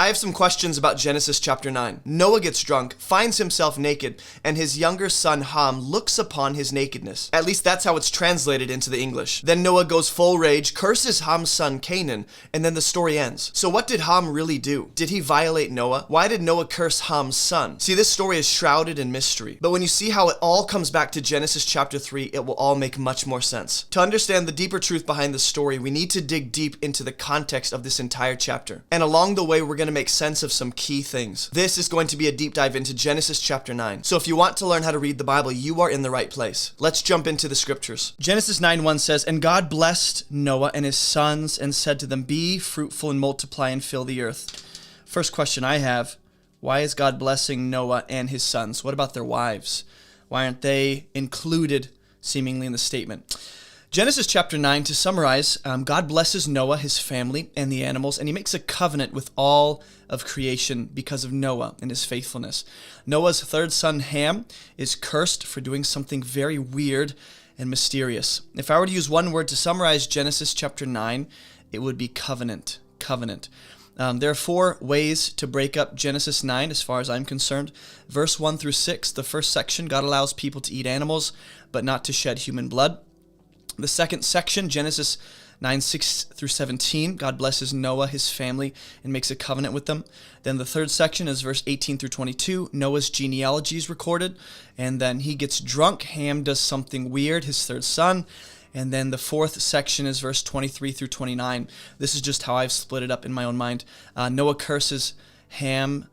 have some questions about Genesis chapter 9. Noah gets drunk, finds himself naked, and his younger son Ham looks upon his nakedness. At least that's how it's translated into the English. Then Noah goes full rage, curses Ham's son Canaan, and then the story ends. So what did Ham really do? Did he violate Noah? Why did Noah curse Ham's son? See, this story is shrouded in mystery. But when you see how it all comes back to Genesis chapter 3, it will all make much more sense. To understand the deeper truth behind the story, we need to dig deep into the context of this entire chapter. And along the way, we're going to make sense of some key things. This is going to be a deep dive into Genesis chapter 9. So if you want to learn how to read the Bible, you are in the right place. Let's jump into the scriptures. Genesis 9:1 says, "And God blessed Noah and his sons and said to them, 'Be fruitful and multiply and fill the earth.'" First question I have, why is God blessing Noah and his sons? What about their wives? Why aren't they included seemingly in the statement? Genesis chapter 9, to summarize, God blesses Noah, his family, and the animals, and he makes a covenant with all of creation because of Noah and his faithfulness. Noah's third son, Ham, is cursed for doing something very weird and mysterious. If I were to use one word to summarize Genesis chapter 9, it would be covenant. Covenant. There are 4 ways to break up Genesis 9 as far as I'm concerned. Verse 1 through 6, the first section, God allows people to eat animals, but not to shed human blood. The second section, Genesis 9, 6 through 17, God blesses Noah, his family, and makes a covenant with them. Then the third section is verse 18 through 22. Noah's genealogy is recorded, and then he gets drunk. Ham does something weird, his third son. And then the fourth section is verse 23 through 29. This is just how I've split it up in my own mind. Noah curses Ham,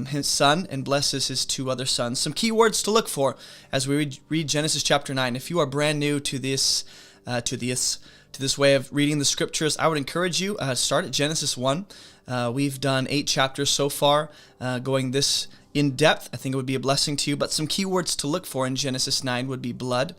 his son, and blesses his 2 other sons. Some key words to look for as we read Genesis chapter 9. If you are brand new to this way of reading the scriptures, I would encourage you start at Genesis 1. We've done 8 chapters so far, going this in depth. I think it would be a blessing to you. But some key words to look for in Genesis 9 would be blood,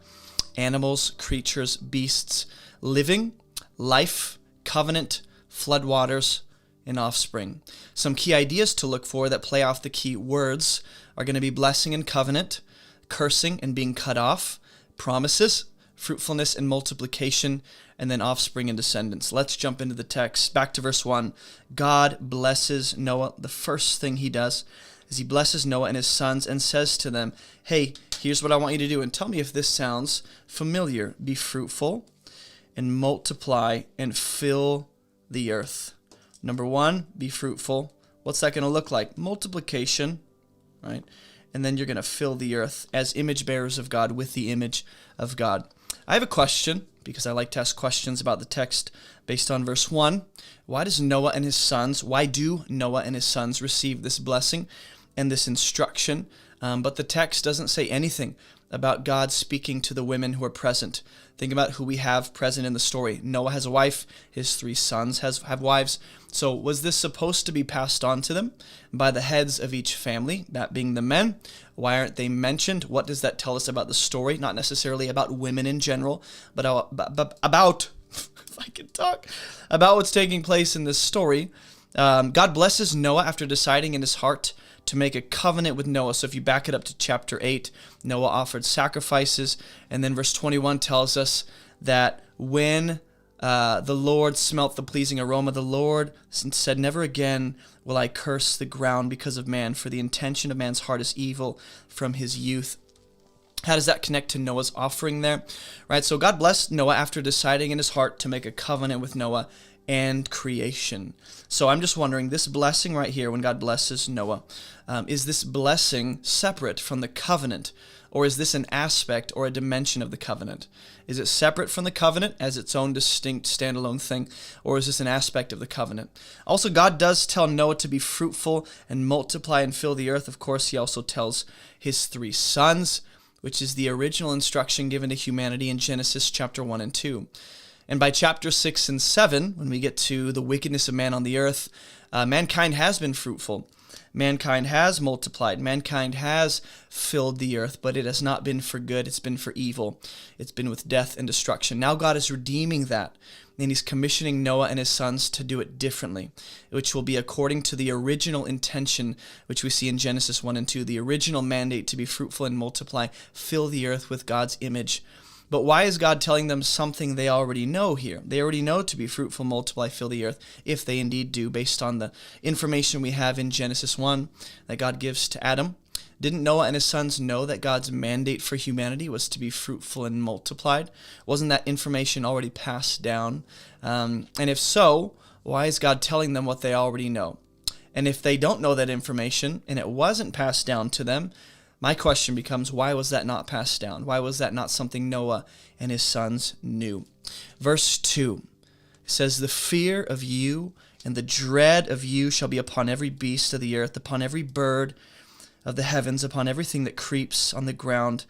animals, creatures, beasts, living, life, covenant, floodwaters, and offspring. Some key ideas to look for that play off the key words are going to be blessing and covenant, cursing and being cut off, promises, fruitfulness and multiplication, and then offspring and descendants. Let's jump into the text. Back to verse 1. God blesses Noah. The first thing he does is he blesses Noah and his sons and says to them, "Hey, here's what I want you to do, and tell me if this sounds familiar. Be fruitful and multiply and fill the earth." Number 1, be fruitful. What's that going to look like? Multiplication, right? And then you're going to fill the earth as image bearers of God with the image of God. I have a question, because I like to ask questions about the text based on verse 1. Why do Noah and his sons receive this blessing and this instruction? But the text doesn't say anything about God speaking to the women who are present. Think about who we have present in the story. Noah has a wife. His 3 sons have wives. So was this supposed to be passed on to them by the heads of each family, that being the men? Why aren't they mentioned? What does that tell us about the story? Not necessarily about women in general, but about, if I can talk, about what's taking place in this story. God blesses Noah after deciding in his heart to make a covenant with Noah. So if you back it up to chapter 8, Noah offered sacrifices, and then verse 21 tells us that when the Lord smelt the pleasing aroma, the Lord said, "Never again will I curse the ground because of man, for the intention of man's heart is evil from his youth." How does that connect to Noah's offering there? Right, so God blessed Noah after deciding in his heart to make a covenant with Noah and creation. So I'm just wondering, this blessing right here, when God blesses Noah, is this blessing separate from the covenant, or is this an aspect or a dimension of the covenant? Is it separate from the covenant as its own distinct standalone thing, or is this an aspect of the covenant? Also, God does tell Noah to be fruitful and multiply and fill the earth. Of course, he also tells his 3 sons, which is the original instruction given to humanity in Genesis chapter 1 and 2. And by chapter 6 and 7, when we get to the wickedness of man on the earth, mankind has been fruitful. Mankind has multiplied. Mankind has filled the earth, but it has not been for good. It's been for evil. It's been with death and destruction. Now God is redeeming that, and he's commissioning Noah and his sons to do it differently, which will be according to the original intention, which we see in Genesis 1 and 2, the original mandate to be fruitful and multiply, fill the earth with God's image. But why is God telling them something they already know here? They already know to be fruitful, multiply, fill the earth, if they indeed do, based on the information we have in Genesis 1 that God gives to Adam. Didn't Noah and his sons know that God's mandate for humanity was to be fruitful and multiplied? Wasn't that information already passed down? And if so, why is God telling them what they already know? And if they don't know that information and it wasn't passed down to them, my question becomes, why was that not passed down? Why was that not something Noah and his sons knew? Verse 2 says, "The fear of you and the dread of you shall be upon every beast of the earth, upon every bird of the heavens, upon everything that creeps on the ground,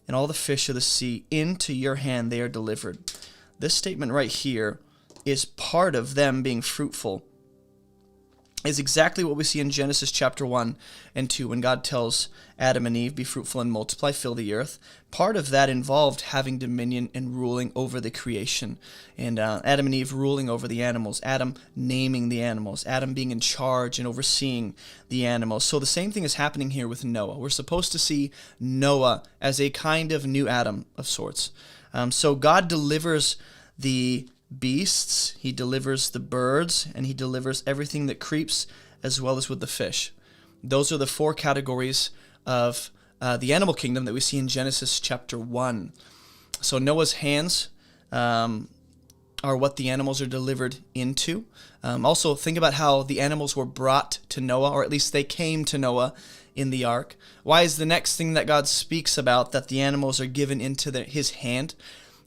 and all the fish of the sea. Into your hand they are delivered." This statement right here is part of them being fruitful. Is exactly what we see in Genesis chapter 1 and 2 when God tells Adam and Eve, "Be fruitful and multiply, fill the earth." Part of that involved having dominion and ruling over the creation. And Adam and Eve ruling over the animals, Adam naming the animals, Adam being in charge and overseeing the animals. So the same thing is happening here with Noah. We're supposed to see Noah as a kind of new Adam of sorts. So God delivers the beasts, he delivers the birds, and he delivers everything that creeps, as well as with the fish. Those are the four categories of the animal kingdom that we see in Genesis chapter 1. So Noah's hands are what the animals are delivered into. Also, think about how the animals were brought to Noah, or at least they came to Noah in the ark. Why is the next thing that God speaks about that the animals are given into his hand?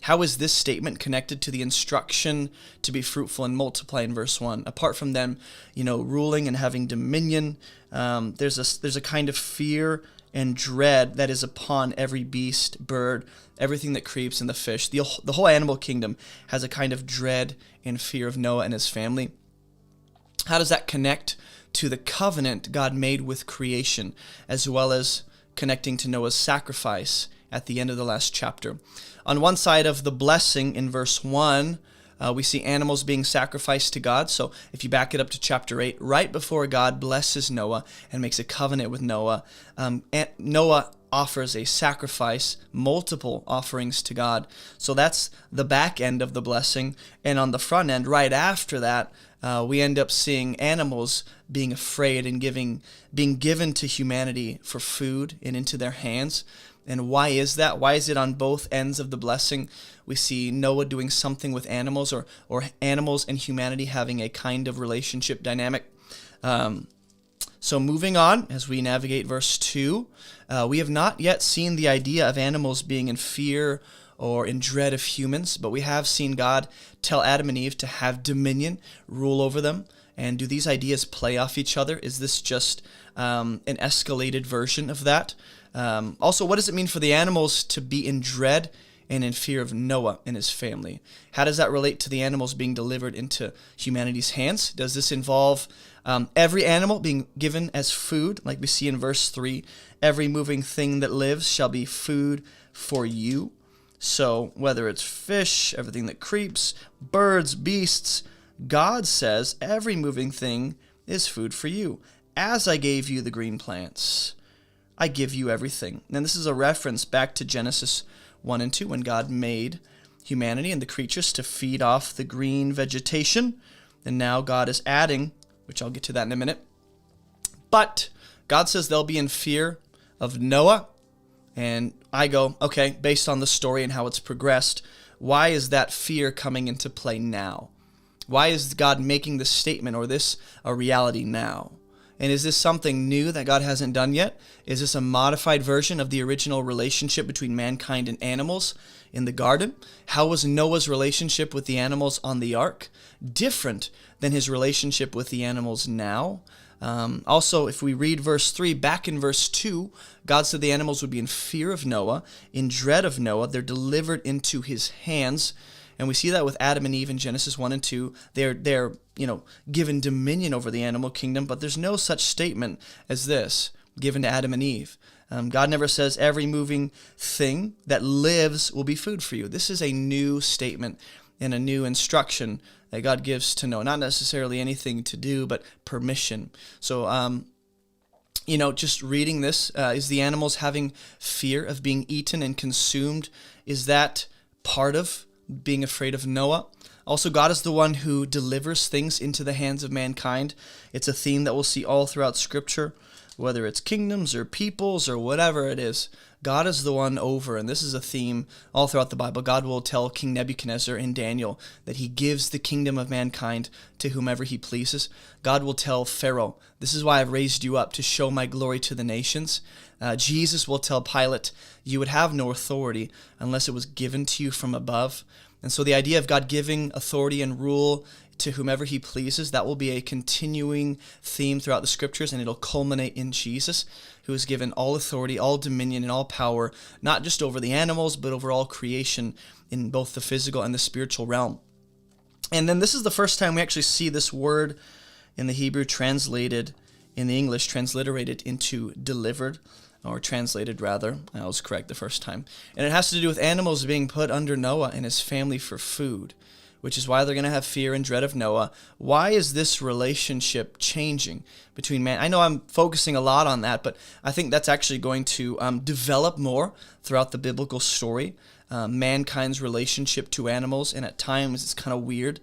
How is this statement connected to the instruction to be fruitful and multiply in verse 1? Apart from them, ruling and having dominion, there's a kind of fear and dread that is upon every beast, bird, everything that creeps, and the fish. The whole animal kingdom has a kind of dread and fear of Noah and his family. How does that connect to the covenant God made with creation, as well as connecting to Noah's sacrifice at the end of the last chapter? On one side of the blessing in verse 1, we see animals being sacrificed to God. So if you back it up to chapter 8, right before God blesses Noah and makes a covenant with Noah, Noah offers a sacrifice, multiple offerings to God. So that's the back end of the blessing. And on the front end, right after that, we end up seeing animals being afraid and being given to humanity for food and into their hands. And why is that? Why is it on both ends of the blessing? We see Noah doing something with animals, or animals and humanity having a kind of relationship dynamic. So moving on, as we navigate verse 2, we have not yet seen the idea of animals being in fear or in dread of humans, but we have seen God tell Adam and Eve to have dominion, rule over them. And do these ideas play off each other? Is this just an escalated version of that? Also, what does it mean for the animals to be in dread and in fear of Noah and his family? How does that relate to the animals being delivered into humanity's hands? Does this involve every animal being given as food, like we see in verse 3? Every moving thing that lives shall be food for you. So whether it's fish, everything that creeps, birds, beasts, God says every moving thing is food for you. As I gave you the green plants, I give you everything. And this is a reference back to Genesis 1 and 2 when God made humanity and the creatures to feed off the green vegetation. And now God is adding, which I'll get to that in a minute. But God says they'll be in fear of Noah. And I go, okay, based on the story and how it's progressed, why is that fear coming into play now? Why is God making this statement or this a reality now? And is this something new that God hasn't done yet? Is this a modified version of the original relationship between mankind and animals in the garden? How was Noah's relationship with the animals on the ark different than his relationship with the animals now? Also, if we read verse 3, back in verse 2, God said the animals would be in fear of Noah, in dread of Noah. They're delivered into his hands. And we see that with Adam and Eve in Genesis 1 and 2. They're given dominion over the animal kingdom, but there's no such statement as this given to Adam and Eve. God never says every moving thing that lives will be food for you. This is a new statement and a new instruction that God gives to Noah. Not necessarily anything to do, but permission. So, just reading this, is the animals having fear of being eaten and consumed? Is that part of being afraid of Noah. Also, God is the one who delivers things into the hands of mankind. It's a theme that we'll see all throughout Scripture, whether it's kingdoms or peoples or whatever it is. God is the one over, and this is a theme all throughout the Bible. God will tell King Nebuchadnezzar in Daniel that he gives the kingdom of mankind to whomever he pleases. God will tell Pharaoh, this is why I've raised you up, to show my glory to the nations. Jesus will tell Pilate, you would have no authority unless it was given to you from above. And so the idea of God giving authority and rule to whomever he pleases, that will be a continuing theme throughout the Scriptures, and it'll culminate in Jesus, who is given all authority, all dominion, and all power, not just over the animals, but over all creation in both the physical and the spiritual realm. And then this is the first time we actually see this word in the Hebrew translated in the English, transliterated into delivered, or translated rather. I was correct the first time. And it has to do with animals being put under Noah and his family for food, which is why they're going to have fear and dread of Noah. Why is this relationship changing between man? I know I'm focusing a lot on that, but I think that's actually going to develop more throughout the biblical story, mankind's relationship to animals, and at times it's kind of weird.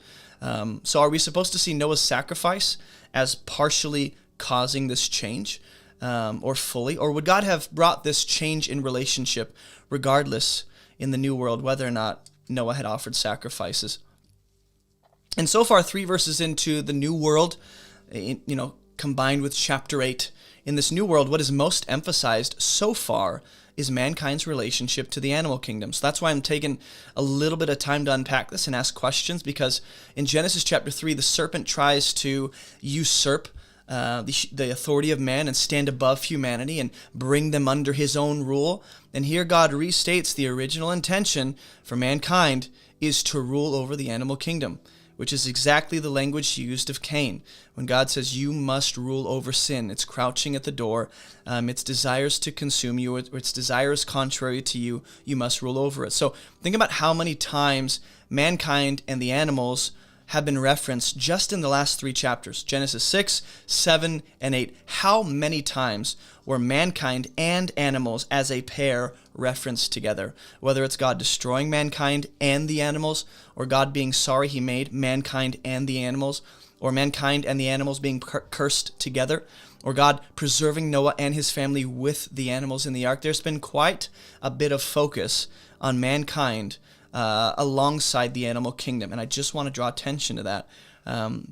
So are we supposed to see Noah's sacrifice as partially causing this change, or fully? Or would God have brought this change in relationship regardless in the new world, whether or not Noah had offered sacrifices? And so far, 3 verses into the new world, combined with chapter 8, in this new world, what is most emphasized so far is mankind's relationship to the animal kingdom. So that's why I'm taking a little bit of time to unpack this and ask questions, because in Genesis chapter 3, the serpent tries to usurp the authority of man and stand above humanity and bring them under his own rule. And here God restates the original intention for mankind is to rule over the animal kingdom, which is exactly the language used of Cain. When God says, you must rule over sin, it's crouching at the door, its desires to consume you, its desires contrary to you, you must rule over it. So think about how many times mankind and the animals have been referenced just in the last 3 chapters, Genesis 6, 7, and 8. How many times were mankind and animals as a pair referenced together? Whether it's God destroying mankind and the animals, or God being sorry he made mankind and the animals, or mankind and the animals being cursed together, or God preserving Noah and his family with the animals in the ark. There's been quite a bit of focus on mankind alongside the animal kingdom. And I just want to draw attention to that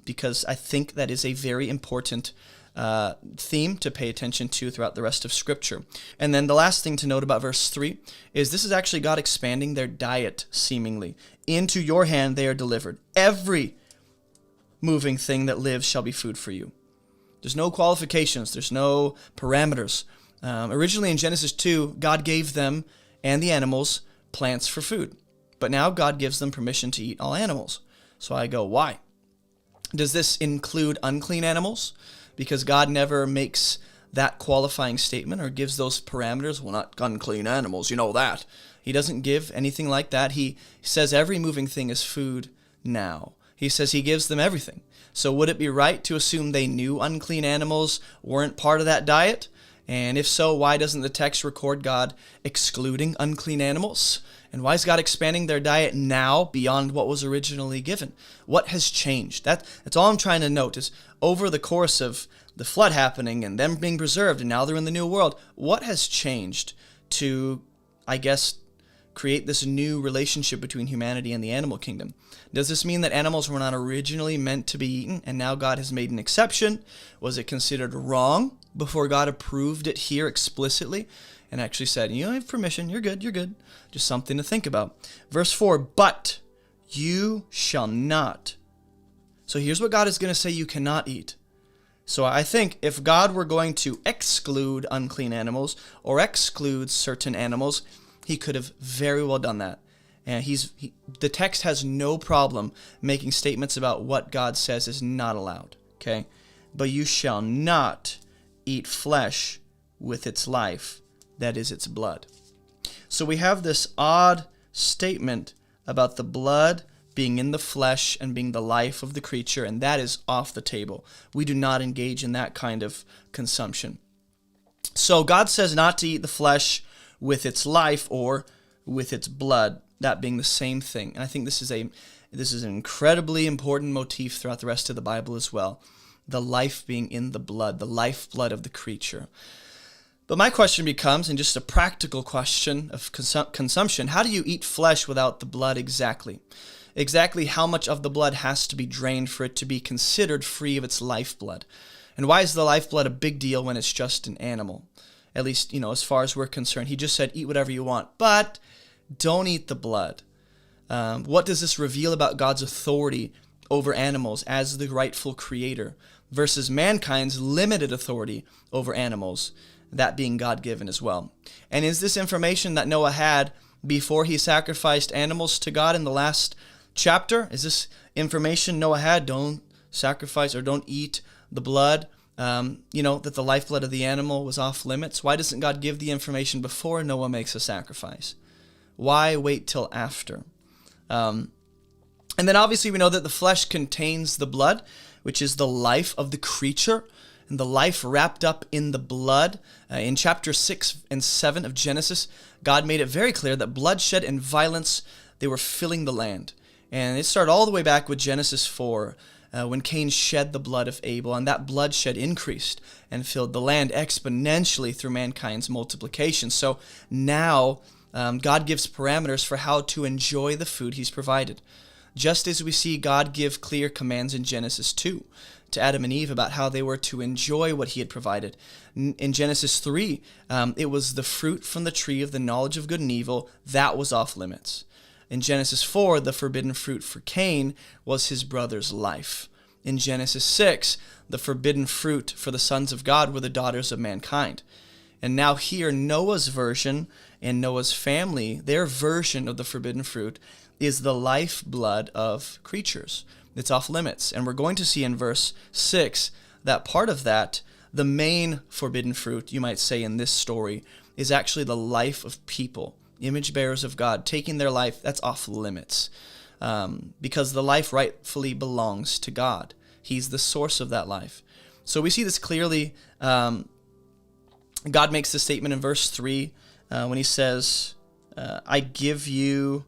because I think that is a very important theme to pay attention to throughout the rest of Scripture. And then the last thing to note about verse 3 is this is actually God expanding their diet, seemingly. Into your hand they are delivered. Every moving thing that lives shall be food for you. There's no qualifications. There's no parameters. Originally in Genesis 2, God gave them and the animals plants for food. But now God gives them permission to eat all animals. So I go, why? Does this include unclean animals? Because God never makes that qualifying statement or gives those parameters. Well, not unclean animals, you know that. He doesn't give anything like that. He says every moving thing is food now. He says he gives them everything. So would it be right to assume they knew unclean animals weren't part of that diet? And if so, why doesn't the text record God excluding unclean animals? And why is God expanding their diet now beyond what was originally given? What has changed? That's all I'm trying to note is over the course of the flood happening and them being preserved and now they're in the new world, what has changed to, I guess, create this new relationship between humanity and the animal kingdom? Does this mean that animals were not originally meant to be eaten and now God has made an exception? Was it considered wrong before God approved it here explicitly and actually said, you have permission, you're good. Just something to think about. Verse 4, but you shall not. So here's what God is going to say you cannot eat. So I think if God were going to exclude unclean animals or exclude certain animals, he could have very well done that. And the text has no problem making statements about what God says is not allowed. Okay? But you shall not eat flesh with its life, that is its blood. So we have this odd statement about the blood being in the flesh and being the life of the creature, and that is off the table. We do not engage in that kind of consumption. So God says not to eat the flesh with its life or with its blood. that being the same thing. And I think this is an incredibly important motif throughout the rest of the Bible as well. The life being in the blood, the lifeblood of the creature. But my question becomes, and just a practical question of consumption, how do you eat flesh without the blood exactly? Exactly how much of the blood has to be drained for it to be considered free of its lifeblood? And why is the lifeblood a big deal when it's just an animal? At least, as far as we're concerned. He just said, eat whatever you want, but don't eat the blood. What does this reveal about God's authority over animals as the rightful creator versus mankind's limited authority over animals, that being God-given as well? And is this information that Noah had before he sacrificed animals to God in the last chapter? Is this information Noah had? Don't sacrifice or don't eat the blood, that the lifeblood of the animal was off limits? Why doesn't God give the information before Noah makes a sacrifice? Why wait till after? And then obviously we know that the flesh contains the blood, which is the life of the creature, and the life wrapped up in the blood. In chapter 6 and 7 of Genesis, God made it very clear that bloodshed and violence, they were filling the land. And it started all the way back with Genesis 4, when Cain shed the blood of Abel, and that bloodshed increased and filled the land exponentially through mankind's multiplication. So now God gives parameters for how to enjoy the food he's provided. Just as we see God give clear commands in Genesis 2 to Adam and Eve about how they were to enjoy what he had provided. In Genesis 3, it was the fruit from the tree of the knowledge of good and evil that was off limits. In Genesis 4, the forbidden fruit for Cain was his brother's life. In Genesis 6, the forbidden fruit for the sons of God were the daughters of mankind. And now here, Noah's version and Noah's family, their version of the forbidden fruit is the lifeblood of creatures. It's off limits. And we're going to see in verse 6 that part of that, the main forbidden fruit, you might say, in this story, is actually the life of people, image bearers of God, taking their life. That's off limits because the life rightfully belongs to God. He's the source of that life. So we see this clearly. God makes the statement in verse 3 when he says, I give you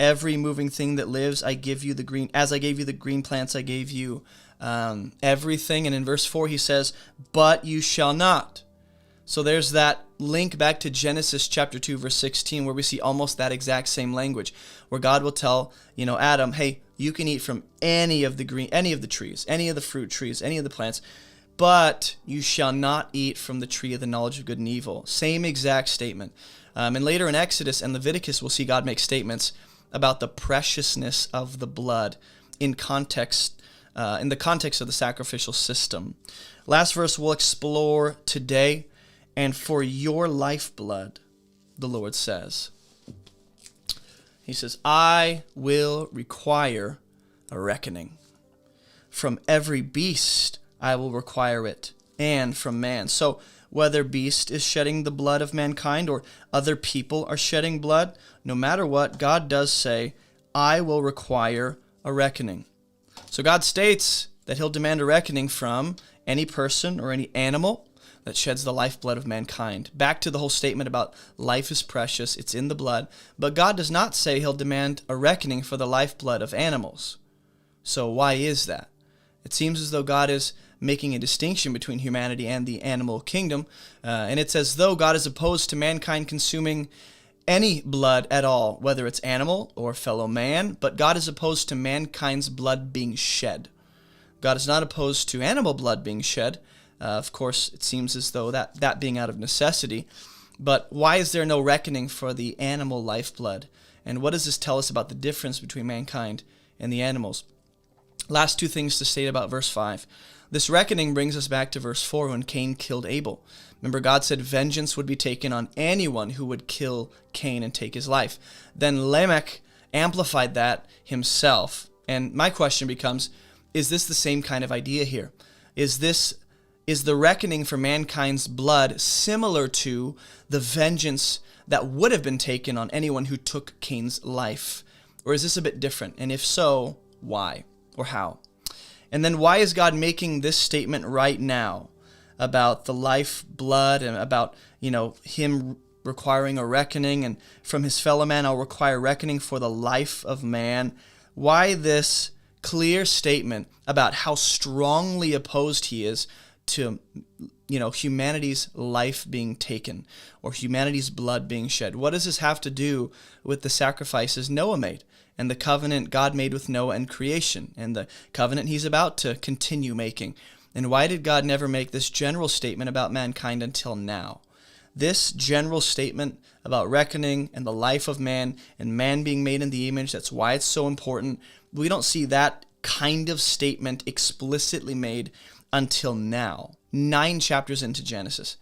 every moving thing that lives. I give you the green, as I gave you the green plants, I gave you everything. And in verse 4 he says, but you shall not. So there's that link back to Genesis chapter 2 verse 16 where we see almost that exact same language where God will tell, Adam, hey, you can eat from any of the trees, any of the fruit trees, any of the plants, but you shall not eat from the tree of the knowledge of good and evil. Same exact statement. And later in Exodus and Leviticus, we'll see God make statements about the preciousness of the blood in the context of the sacrificial system. Last verse we'll explore today. And for your lifeblood, the Lord says. He says, I will require a reckoning. From every beast I will require it, and from man. So whether beast is shedding the blood of mankind or other people are shedding blood, no matter what, God does say, I will require a reckoning. So God states that he'll demand a reckoning from any person or any animal that sheds the lifeblood of mankind. Back to the whole statement about life is precious, it's in the blood. But God does not say he'll demand a reckoning for the lifeblood of animals. So why is that? It seems as though God is making a distinction between humanity and the animal kingdom. And it's as though God is opposed to mankind consuming any blood at all, whether it's animal or fellow man. But God is opposed to mankind's blood being shed. God is not opposed to animal blood being shed. Of course, it seems as though that being out of necessity. But why is there no reckoning for the animal lifeblood? And what does this tell us about the difference between mankind and the animals? Last two things to state about verse 5. This reckoning brings us back to verse 4 when Cain killed Abel. Remember, God said vengeance would be taken on anyone who would kill Cain and take his life. Then Lamech amplified that himself. And my question becomes, is this the same kind of idea here? Is the reckoning for mankind's blood similar to the vengeance that would have been taken on anyone who took Cain's life? Or is this a bit different? And if so, why or how? And then why is God making this statement right now about the life blood and about, him requiring a reckoning, and from his fellow man I'll require reckoning for the life of man. Why this clear statement about how strongly opposed he is to humanity's life being taken or humanity's blood being shed? What does this have to do with the sacrifices Noah made and the covenant God made with Noah and creation and the covenant he's about to continue making? And why did God never make this general statement about mankind until now? This general statement about reckoning and the life of man and man being made in the image, that's why it's so important. We don't see that kind of statement explicitly made until now, 9 chapters into Genesis.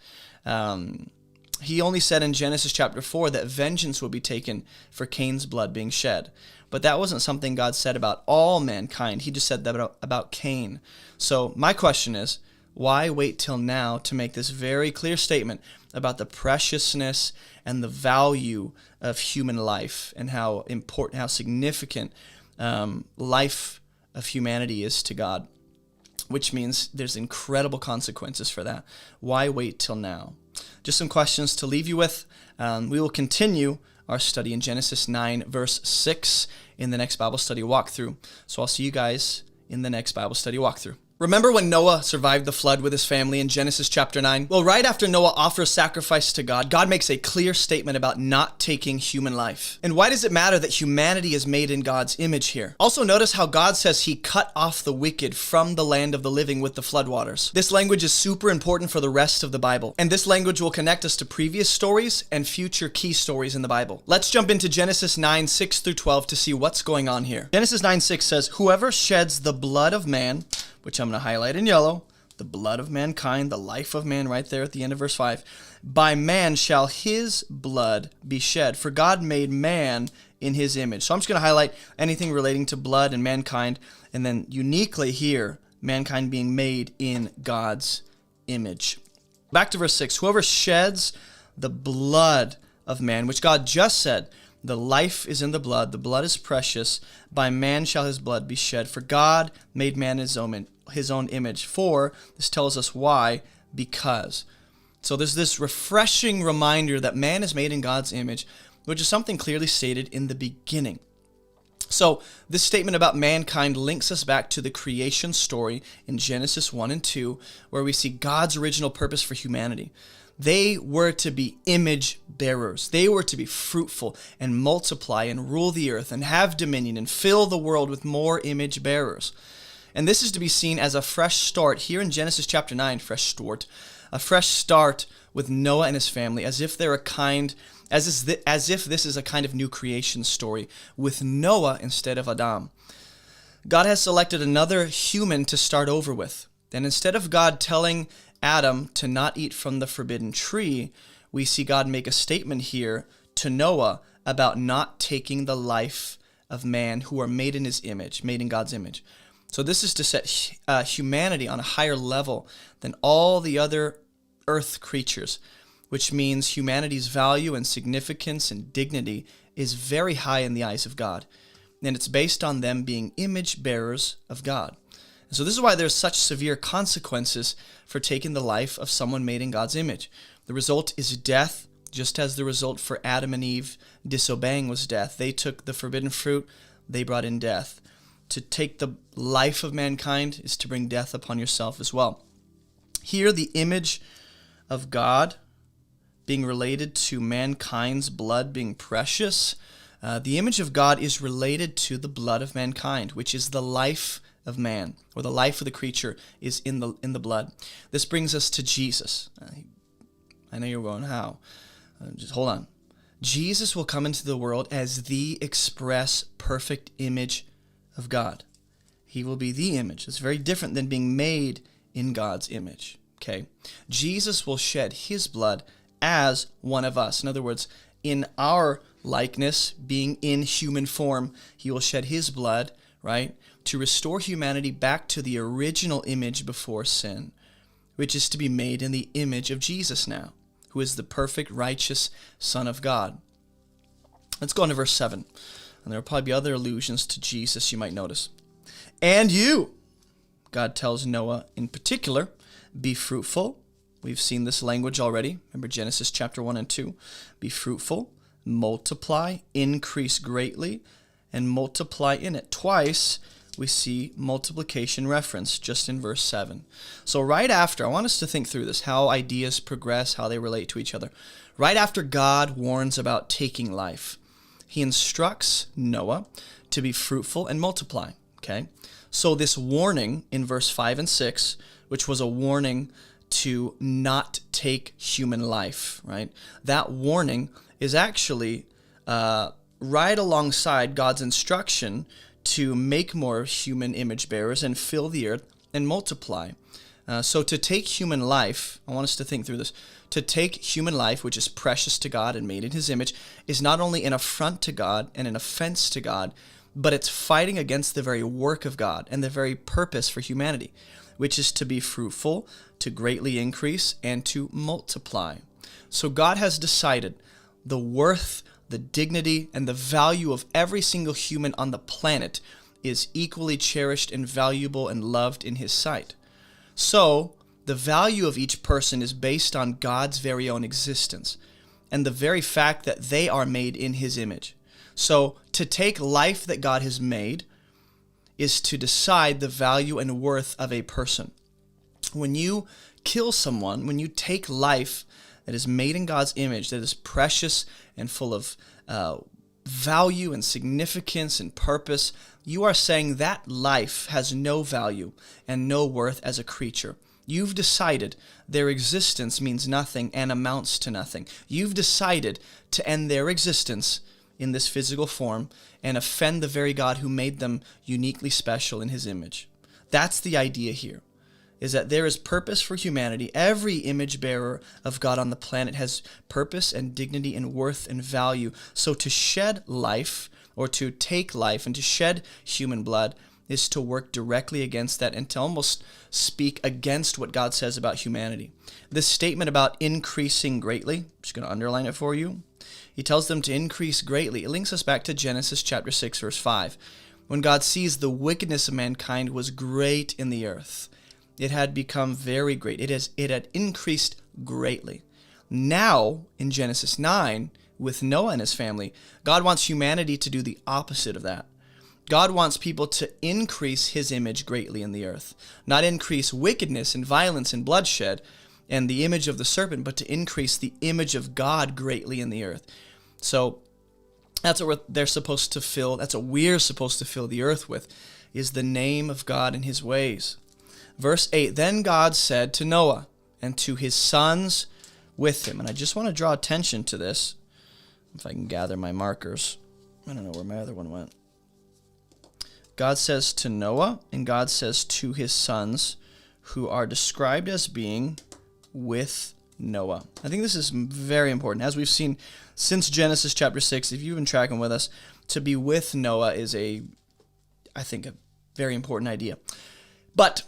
He only said in Genesis chapter 4 that vengeance would be taken for Cain's blood being shed. But that wasn't something God said about all mankind. He just said that about Cain. So my question is, why wait till now to make this very clear statement about the preciousness and the value of human life and how important, how significant life of humanity is to God? Which means there's incredible consequences for that. Why wait till now? Just some questions to leave you with. We will continue our study in Genesis 9, verse 6 in the next Bible study walkthrough. So I'll see you guys in the next Bible study walkthrough. Remember when Noah survived the flood with his family in Genesis chapter 9? Well, right after Noah offers sacrifice to God, God makes a clear statement about not taking human life. And why does it matter that humanity is made in God's image here? Also notice how God says he cut off the wicked from the land of the living with the floodwaters. This language is super important for the rest of the Bible. And this language will connect us to previous stories and future key stories in the Bible. Let's jump into Genesis 9, 6 through 12 to see what's going on here. Genesis 9, 6 says, "Whoever sheds the blood of man," which I'm going to highlight in yellow, the blood of mankind, the life of man right there at the end of verse 5, "by man shall his blood be shed, for God made man in his image." So I'm just going to highlight anything relating to blood and mankind, and then uniquely here, mankind being made in God's image. Back to verse 6, "Whoever sheds the blood of man," which God just said, the life is in the blood is precious, "by man shall his blood be shed, for God made man in his own image." For, this tells us why, because. So there's this refreshing reminder that man is made in God's image, which is something clearly stated in the beginning. So this statement about mankind links us back to the creation story in Genesis 1 and 2, where we see God's original purpose for humanity. They were to be image bearers. They were to be fruitful and multiply and rule the earth and have dominion and fill the world with more image bearers. And this is to be seen as a fresh start here in Genesis chapter 9, a fresh start with Noah and his family, as if this is a kind of new creation story with Noah instead of Adam. God has selected another human to start over with. And instead of God telling Adam to not eat from the forbidden tree, we see God make a statement here to Noah about not taking the life of man who are made in his image, made in God's image. So this is to set humanity on a higher level than all the other earth creatures, which means humanity's value and significance and dignity is very high in the eyes of God. And it's based on them being image bearers of God. And so this is why there's such severe consequences for taking the life of someone made in God's image. The result is death, just as the result for Adam and Eve disobeying was death. They took the forbidden fruit, they brought in death. To take the life of mankind is to bring death upon yourself as well. Here, the image of God being related to mankind's blood being precious, the image of God is related to the blood of mankind, which is the life of man, or the life of the creature is in the blood. This brings us to Jesus. I know you're going, how? Just hold on. Jesus will come into the world as the express perfect image of God. He will be the image. It's very different than being made in God's image. Okay? Jesus will shed his blood as one of us. In other words, in our likeness, being in human form, he will shed his blood, right, to restore humanity back to the original image before sin, which is to be made in the image of Jesus now, who is the perfect, righteous Son of God. Let's go on to verse 7. And there will probably be other allusions to Jesus you might notice. "And you," God tells Noah in particular, "be fruitful We've seen this language already. Remember Genesis chapter 1 and 2. Be fruitful, multiply, increase greatly, and multiply in it. Twice we see multiplication referenced just in verse 7. So right after, I want us to think through this, how ideas progress, how they relate to each other. Right after God warns about taking life, he instructs Noah to be fruitful and multiply. Okay? So this warning in verse 5 and 6, which was a warning to not take human life, right? That warning is actually right alongside God's instruction to make more human image bearers and fill the earth and multiply. So to take human life, I want us to think through this. To take human life, which is precious to God and made in his image, is not only an affront to God and an offense to God, but it's fighting against the very work of God and the very purpose for humanity, which is to be fruitful, to greatly increase, and to multiply. So God has decided the worth, the dignity, and the value of every single human on the planet is equally cherished and valuable and loved in his sight. So the value of each person is based on God's very own existence and the very fact that they are made in his image. So to take life that God has made is to decide the value and worth of a person. When you kill someone, when you take life that is made in God's image, that is precious and full of value and significance and purpose, you are saying that life has no value and no worth as a creature. You've decided their existence means nothing and amounts to nothing. You've decided to end their existence in this physical form and offend the very God who made them uniquely special in his image. That's the idea here, is that there is purpose for humanity. Every image bearer of God on the planet has purpose and dignity and worth and value. So to shed life, or to take life and to shed human blood, is to work directly against that and to almost speak against what God says about humanity. This statement about increasing greatly, I'm just going to underline it for you. He tells them to increase greatly. It links us back to Genesis chapter 6, verse 5. When God sees the wickedness of mankind was great in the earth, it had become very great. It had increased greatly. Now, in Genesis 9, with Noah and his family, God wants humanity to do the opposite of that. God wants people to increase his image greatly in the earth. Not increase wickedness and violence and bloodshed and the image of the serpent, but to increase the image of God greatly in the earth. So that's what they're supposed to fill, that's what we're supposed to fill the earth with, is the name of God and his ways. Verse 8, then God said to Noah and to his sons with him. And I just want to draw attention to this, if I can gather my markers. I don't know where my other one went. God says to Noah, and God says to his sons, who are described as being with Noah. I think this is very important. As we've seen since Genesis chapter 6, if you've been tracking with us, to be with Noah is I think, a very important idea. But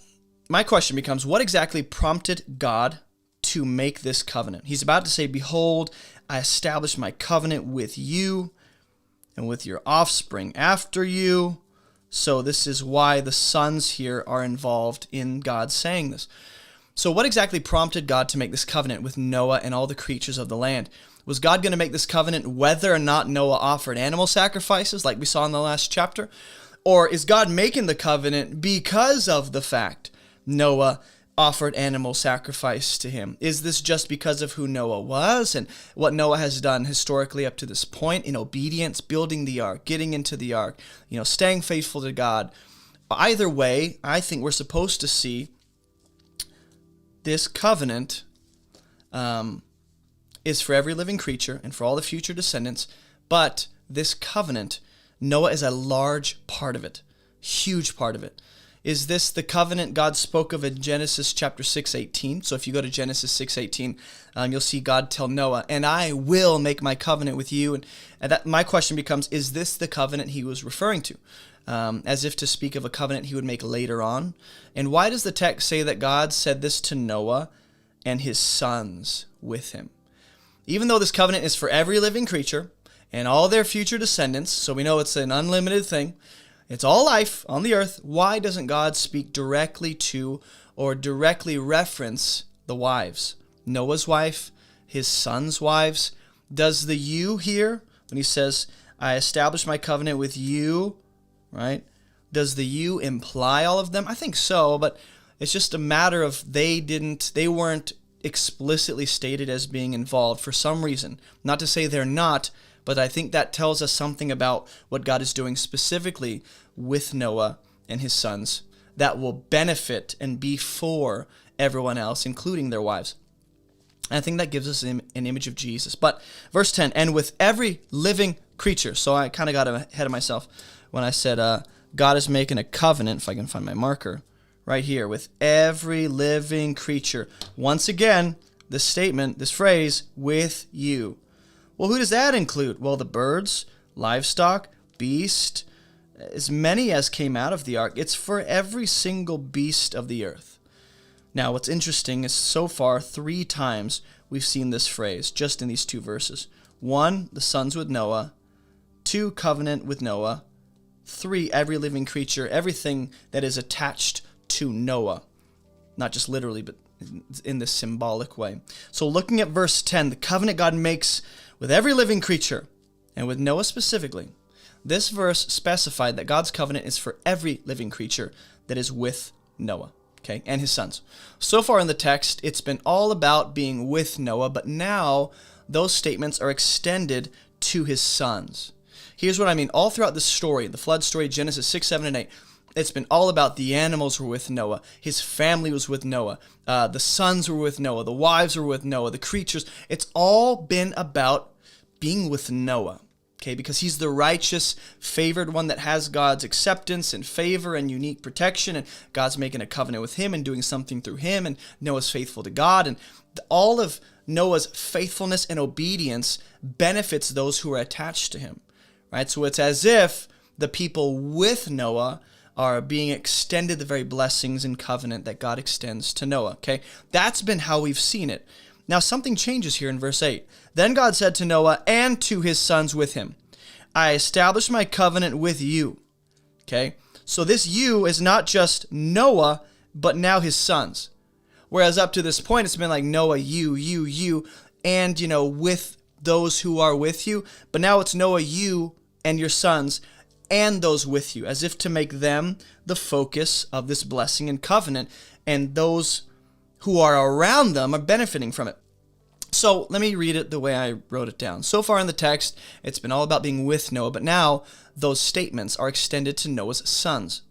my question becomes, what exactly prompted God to make this covenant? He's about to say, behold, I establish my covenant with you and with your offspring after you. So this is why the sons here are involved in God saying this. So what exactly prompted God to make this covenant with Noah and all the creatures of the land? Was God going to make this covenant whether or not Noah offered animal sacrifices like we saw in the last chapter? Or is God making the covenant because of the fact Noah offered animal sacrifice to him? Is this just because of who Noah was and what Noah has done historically up to this point in obedience, building the ark, getting into the ark, staying faithful to God? Either way, I think we're supposed to see this covenant is for every living creature and for all the future descendants, but this covenant, Noah is a large part of it, huge part of it. Is this the covenant God spoke of in Genesis chapter 6:18? So if you go to Genesis 6:18, you'll see God tell Noah, and I will make my covenant with you. And that, my question becomes, is this the covenant he was referring to? As if to speak of a covenant he would make later on. And why does the text say that God said this to Noah and his sons with him? Even though this covenant is for every living creature and all their future descendants, so we know it's an unlimited thing, it's all life on the earth, why doesn't God speak directly to or directly reference the wives? Noah's wife, his sons' wives. Does the you here, when he says, I establish my covenant with you, right? Does the you imply all of them? I think so, but it's just a matter of they weren't explicitly stated as being involved for some reason. Not to say they're not, but I think that tells us something about what God is doing specifically with Noah and his sons that will benefit and be for everyone else, including their wives. And I think that gives us an image of Jesus. But verse 10, and with every living creature. So I kind of got ahead of myself when I said God is making a covenant, if I can find my marker, right here, with every living creature. Once again, this statement, this phrase, with you. Well, who does that include? Well, the birds, livestock, beast, as many as came out of the ark. It's for every single beast of the earth. Now, what's interesting is so far 3 times we've seen this phrase just in these 2 verses. 1, the sons with Noah. 2, covenant with Noah. 3, every living creature, everything that is attached to Noah. Not just literally, but in this symbolic way. So looking at verse 10, the covenant God makes with every living creature, and with Noah specifically, this verse specified that God's covenant is for every living creature that is with Noah. Okay, and his sons. So far in the text, it's been all about being with Noah, but now those statements are extended to his sons. Here's what I mean. All throughout the story, the flood story, Genesis 6, 7, and 8, it's been all about the animals were with Noah. His family was with Noah. The sons were with Noah. The wives were with Noah. The creatures. It's all been about being with Noah. Okay, because he's the righteous, favored one that has God's acceptance and favor and unique protection, and God's making a covenant with him and doing something through him, and Noah's faithful to God, and all of Noah's faithfulness and obedience benefits those who are attached to him, right? So it's as if the people with Noah are being extended the very blessings and covenant that God extends to Noah, okay? That's been how we've seen it. Now, something changes here in verse 8. Then God said to Noah and to his sons with him, I establish my covenant with you. Okay? So this you is not just Noah, but now his sons. Whereas up to this point, it's been like Noah, you, and, with those who are with you. But now it's Noah, you, and your sons, and those with you, as if to make them the focus of this blessing and covenant, and those who are around them are benefiting from it. So let me read it the way I wrote it down. So far in the text, it's been all about being with Noah, but now those statements are extended to Noah's sons.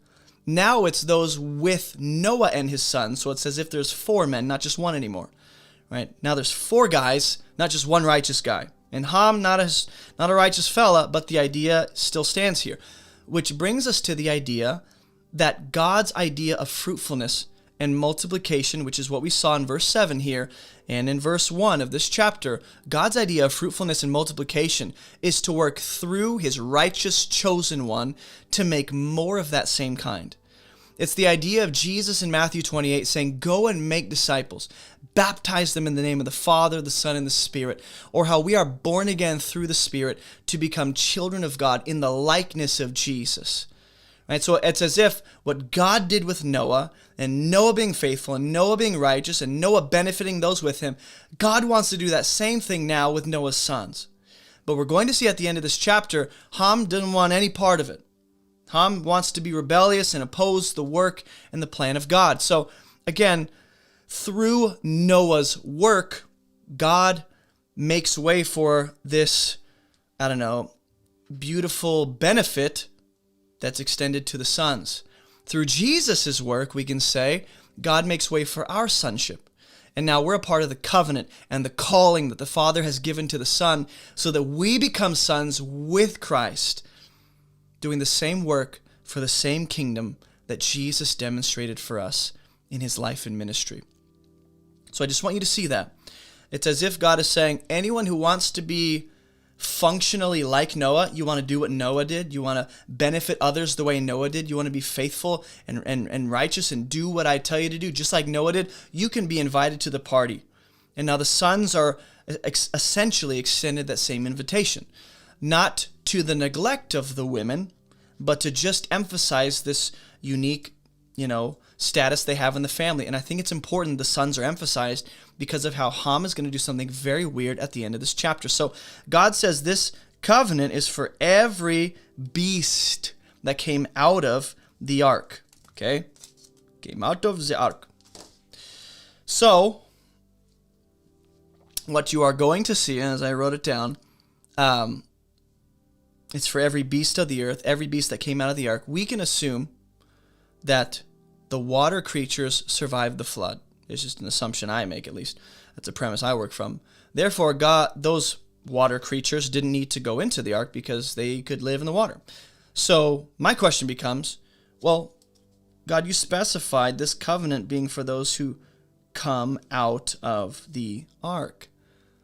Now it's those with Noah and his sons, so it's as if there's 4 men, not just 1 anymore. Right? Now there's 4 guys, not just 1 righteous guy. And Ham, not a righteous fella, but the idea still stands here. Which brings us to the idea that God's idea of fruitfulness and multiplication, which is what we saw in verse 7 here, and in verse 1 of this chapter, God's idea of fruitfulness and multiplication is to work through his righteous chosen one to make more of that same kind. It's the idea of Jesus in Matthew 28 saying, go and make disciples, baptize them in the name of the Father, the Son, and the Spirit, or how we are born again through the Spirit to become children of God in the likeness of Jesus. Right? So it's as if what God did with Noah, and Noah being faithful, and Noah being righteous, and Noah benefiting those with him, God wants to do that same thing now with Noah's sons. But we're going to see at the end of this chapter, Ham didn't want any part of it. Ham wants to be rebellious and oppose the work and the plan of God. So again, through Noah's work, God makes way for this, beautiful benefit that's extended to the sons. Through Jesus' work, we can say, God makes way for our sonship. And now we're a part of the covenant and the calling that the Father has given to the Son so that we become sons with Christ, doing the same work for the same kingdom that Jesus demonstrated for us in his life and ministry. So I just want you to see that. It's as if God is saying, anyone who wants to be functionally like Noah, you want to do what Noah did, you want to benefit others the way Noah did, you want to be faithful and righteous and do what I tell you to do, just like Noah did, you can be invited to the party. And now the sons are essentially extended that same invitation, not to the neglect of the women, but to just emphasize this unique, status they have in the family. And I think it's important the sons are emphasized because of how Ham is going to do something very weird at the end of this chapter. So God says this covenant is for every beast that came out of the ark. Okay? Came out of the ark. So, what you are going to see, as I wrote it down, it's for every beast of the earth, every beast that came out of the ark. We can assume that the water creatures survived the flood. It's just an assumption I make, at least. That's a premise I work from. Therefore, those water creatures didn't need to go into the ark because they could live in the water. So my question becomes, well, God, you specified this covenant being for those who come out of the ark.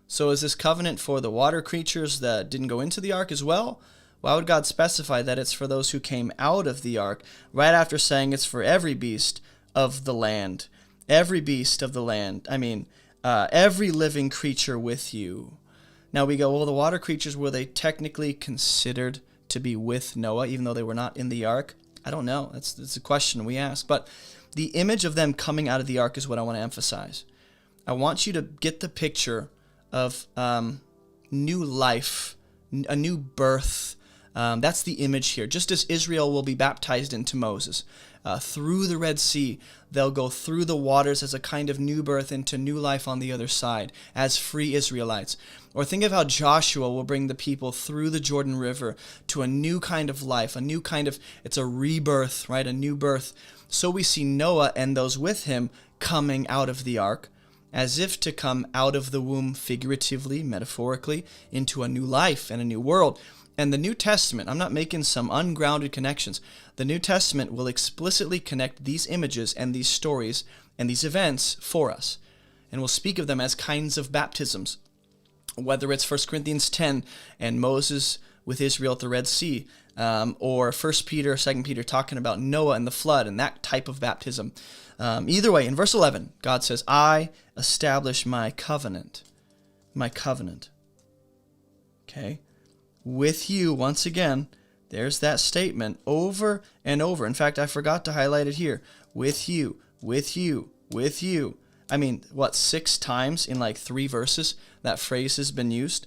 So is this covenant for the water creatures that didn't go into the ark as well? Why would God specify that it's for those who came out of the ark right after saying it's for every beast of the land? Every beast of the land. Every living creature with you. Now we go, well, the water creatures, were they technically considered to be with Noah even though they were not in the ark? I don't know. That's a question we ask. But the image of them coming out of the ark is what I want to emphasize. I want you to get the picture of new life, a new birth. That's the image here. Just as Israel will be baptized into Moses through the Red Sea, they'll go through the waters as a kind of new birth into new life on the other side as free Israelites. Or think of how Joshua will bring the people through the Jordan River to a new kind of life, it's a rebirth, right? A new birth. So we see Noah and those with him coming out of the ark, as if to come out of the womb figuratively, metaphorically, into a new life and a new world. And the New Testament, I'm not making some ungrounded connections. The New Testament will explicitly connect these images and these stories and these events for us. And we'll speak of them as kinds of baptisms. Whether it's 1 Corinthians 10 and Moses with Israel at the Red Sea, or 1 Peter, 2 Peter talking about Noah and the flood and that type of baptism. Either way, in verse 11, God says, I establish my covenant. My covenant. Okay? With you, once again, there's that statement over and over. In fact, I forgot to highlight it here. With you, with you, with you. 6 times in 3 verses that phrase has been used?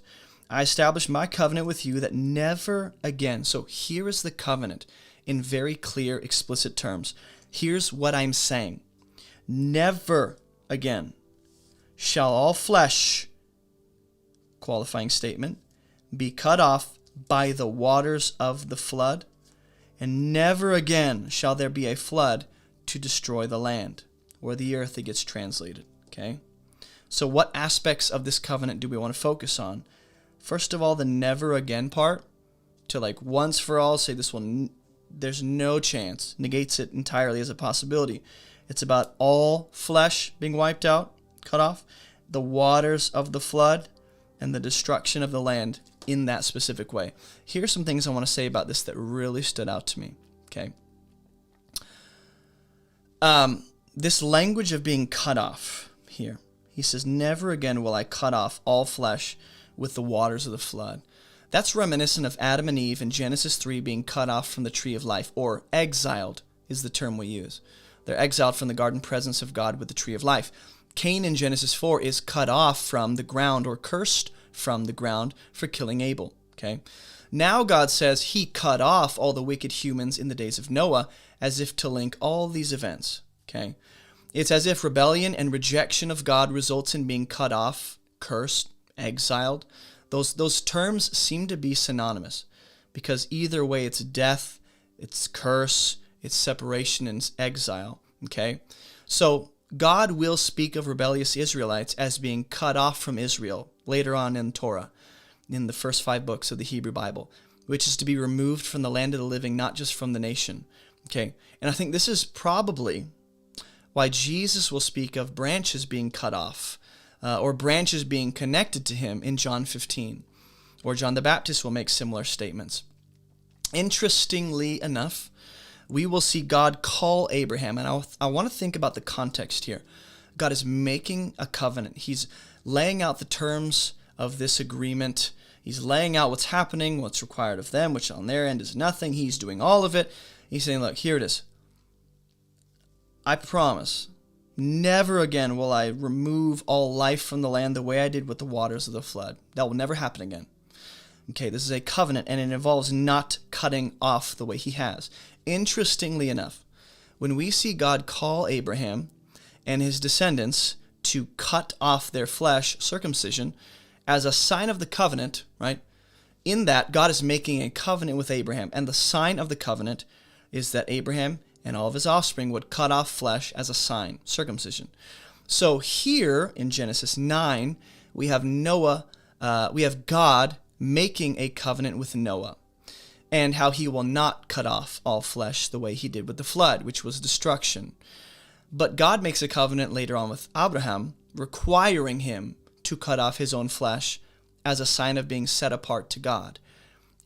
I establish my covenant with you that never again. So here is the covenant in very clear, explicit terms. Here's what I'm saying. Never again shall all flesh, qualifying statement, be cut off by the waters of the flood, and never again shall there be a flood to destroy the land, or the earth, it gets translated. Okay? So what aspects of this covenant do we want to focus on? First of all, the never again part, to once for all say this one, there's no chance, negates it entirely as a possibility. It's about all flesh being wiped out, cut off, the waters of the flood, and the destruction of the land in that specific way. Here's some things I want to say about this that really stood out to me. Okay. This language of being cut off here. He says, never again will I cut off all flesh with the waters of the flood. That's reminiscent of Adam and Eve in Genesis 3 being cut off from the tree of life, or exiled is the term we use. They're exiled from the garden presence of God with the tree of life. Cain in Genesis 4 is cut off from the ground, or cursed from the ground for killing Abel. Okay. Now God says he cut off all the wicked humans in the days of Noah, as if to link all these events. Okay. It's as if rebellion and rejection of God results in being cut off, cursed, exiled. Those terms seem to be synonymous, because either way it's death, it's curse, it's separation, and it's exile. Okay. So God will speak of rebellious Israelites as being cut off from Israel later on in Torah, in the first 5 books of the Hebrew Bible, which is to be removed from the land of the living, not just from the nation. Okay, and I think this is probably why Jesus will speak of branches being cut off, or branches being connected to him in John 15, or John the Baptist will make similar statements. Interestingly enough, we will see God call Abraham, and I want to think about the context here. God is making a covenant. He's laying out the terms of this agreement. He's laying out what's happening, what's required of them, which on their end is nothing. He's doing all of it. He's saying, look, here it is. I promise, never again will I remove all life from the land the way I did with the waters of the flood. That will never happen again. Okay, this is a covenant, and it involves not cutting off the way he has. Interestingly enough, when we see God call Abraham and his descendants to cut off their flesh, circumcision, as a sign of the covenant, right? In that, God is making a covenant with Abraham, and the sign of the covenant is that Abraham and all of his offspring would cut off flesh as a sign, circumcision. So here in Genesis 9, we have God making a covenant with Noah, and how he will not cut off all flesh the way he did with the flood, which was destruction. But God makes a covenant later on with Abraham, requiring him to cut off his own flesh as a sign of being set apart to God.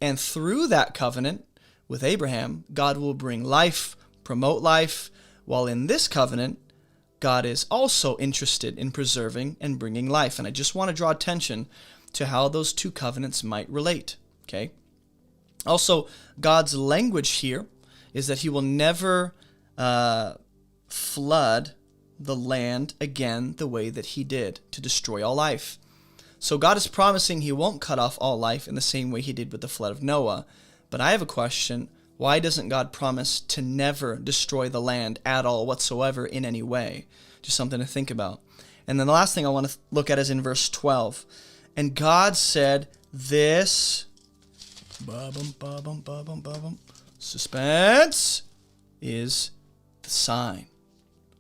And through that covenant with Abraham, God will bring life, promote life, while in this covenant, God is also interested in preserving and bringing life. And I just want to draw attention to how those two covenants might relate, okay? Also, God's language here is that he will never flood the land again the way that he did to destroy all life. So God is promising he won't cut off all life in the same way he did with the flood of Noah. But I have a question. Why doesn't God promise to never destroy the land at all whatsoever in any way? Just something to think about. And then the last thing I want to look at is in verse 12. And God said, this, suspense, is the sign.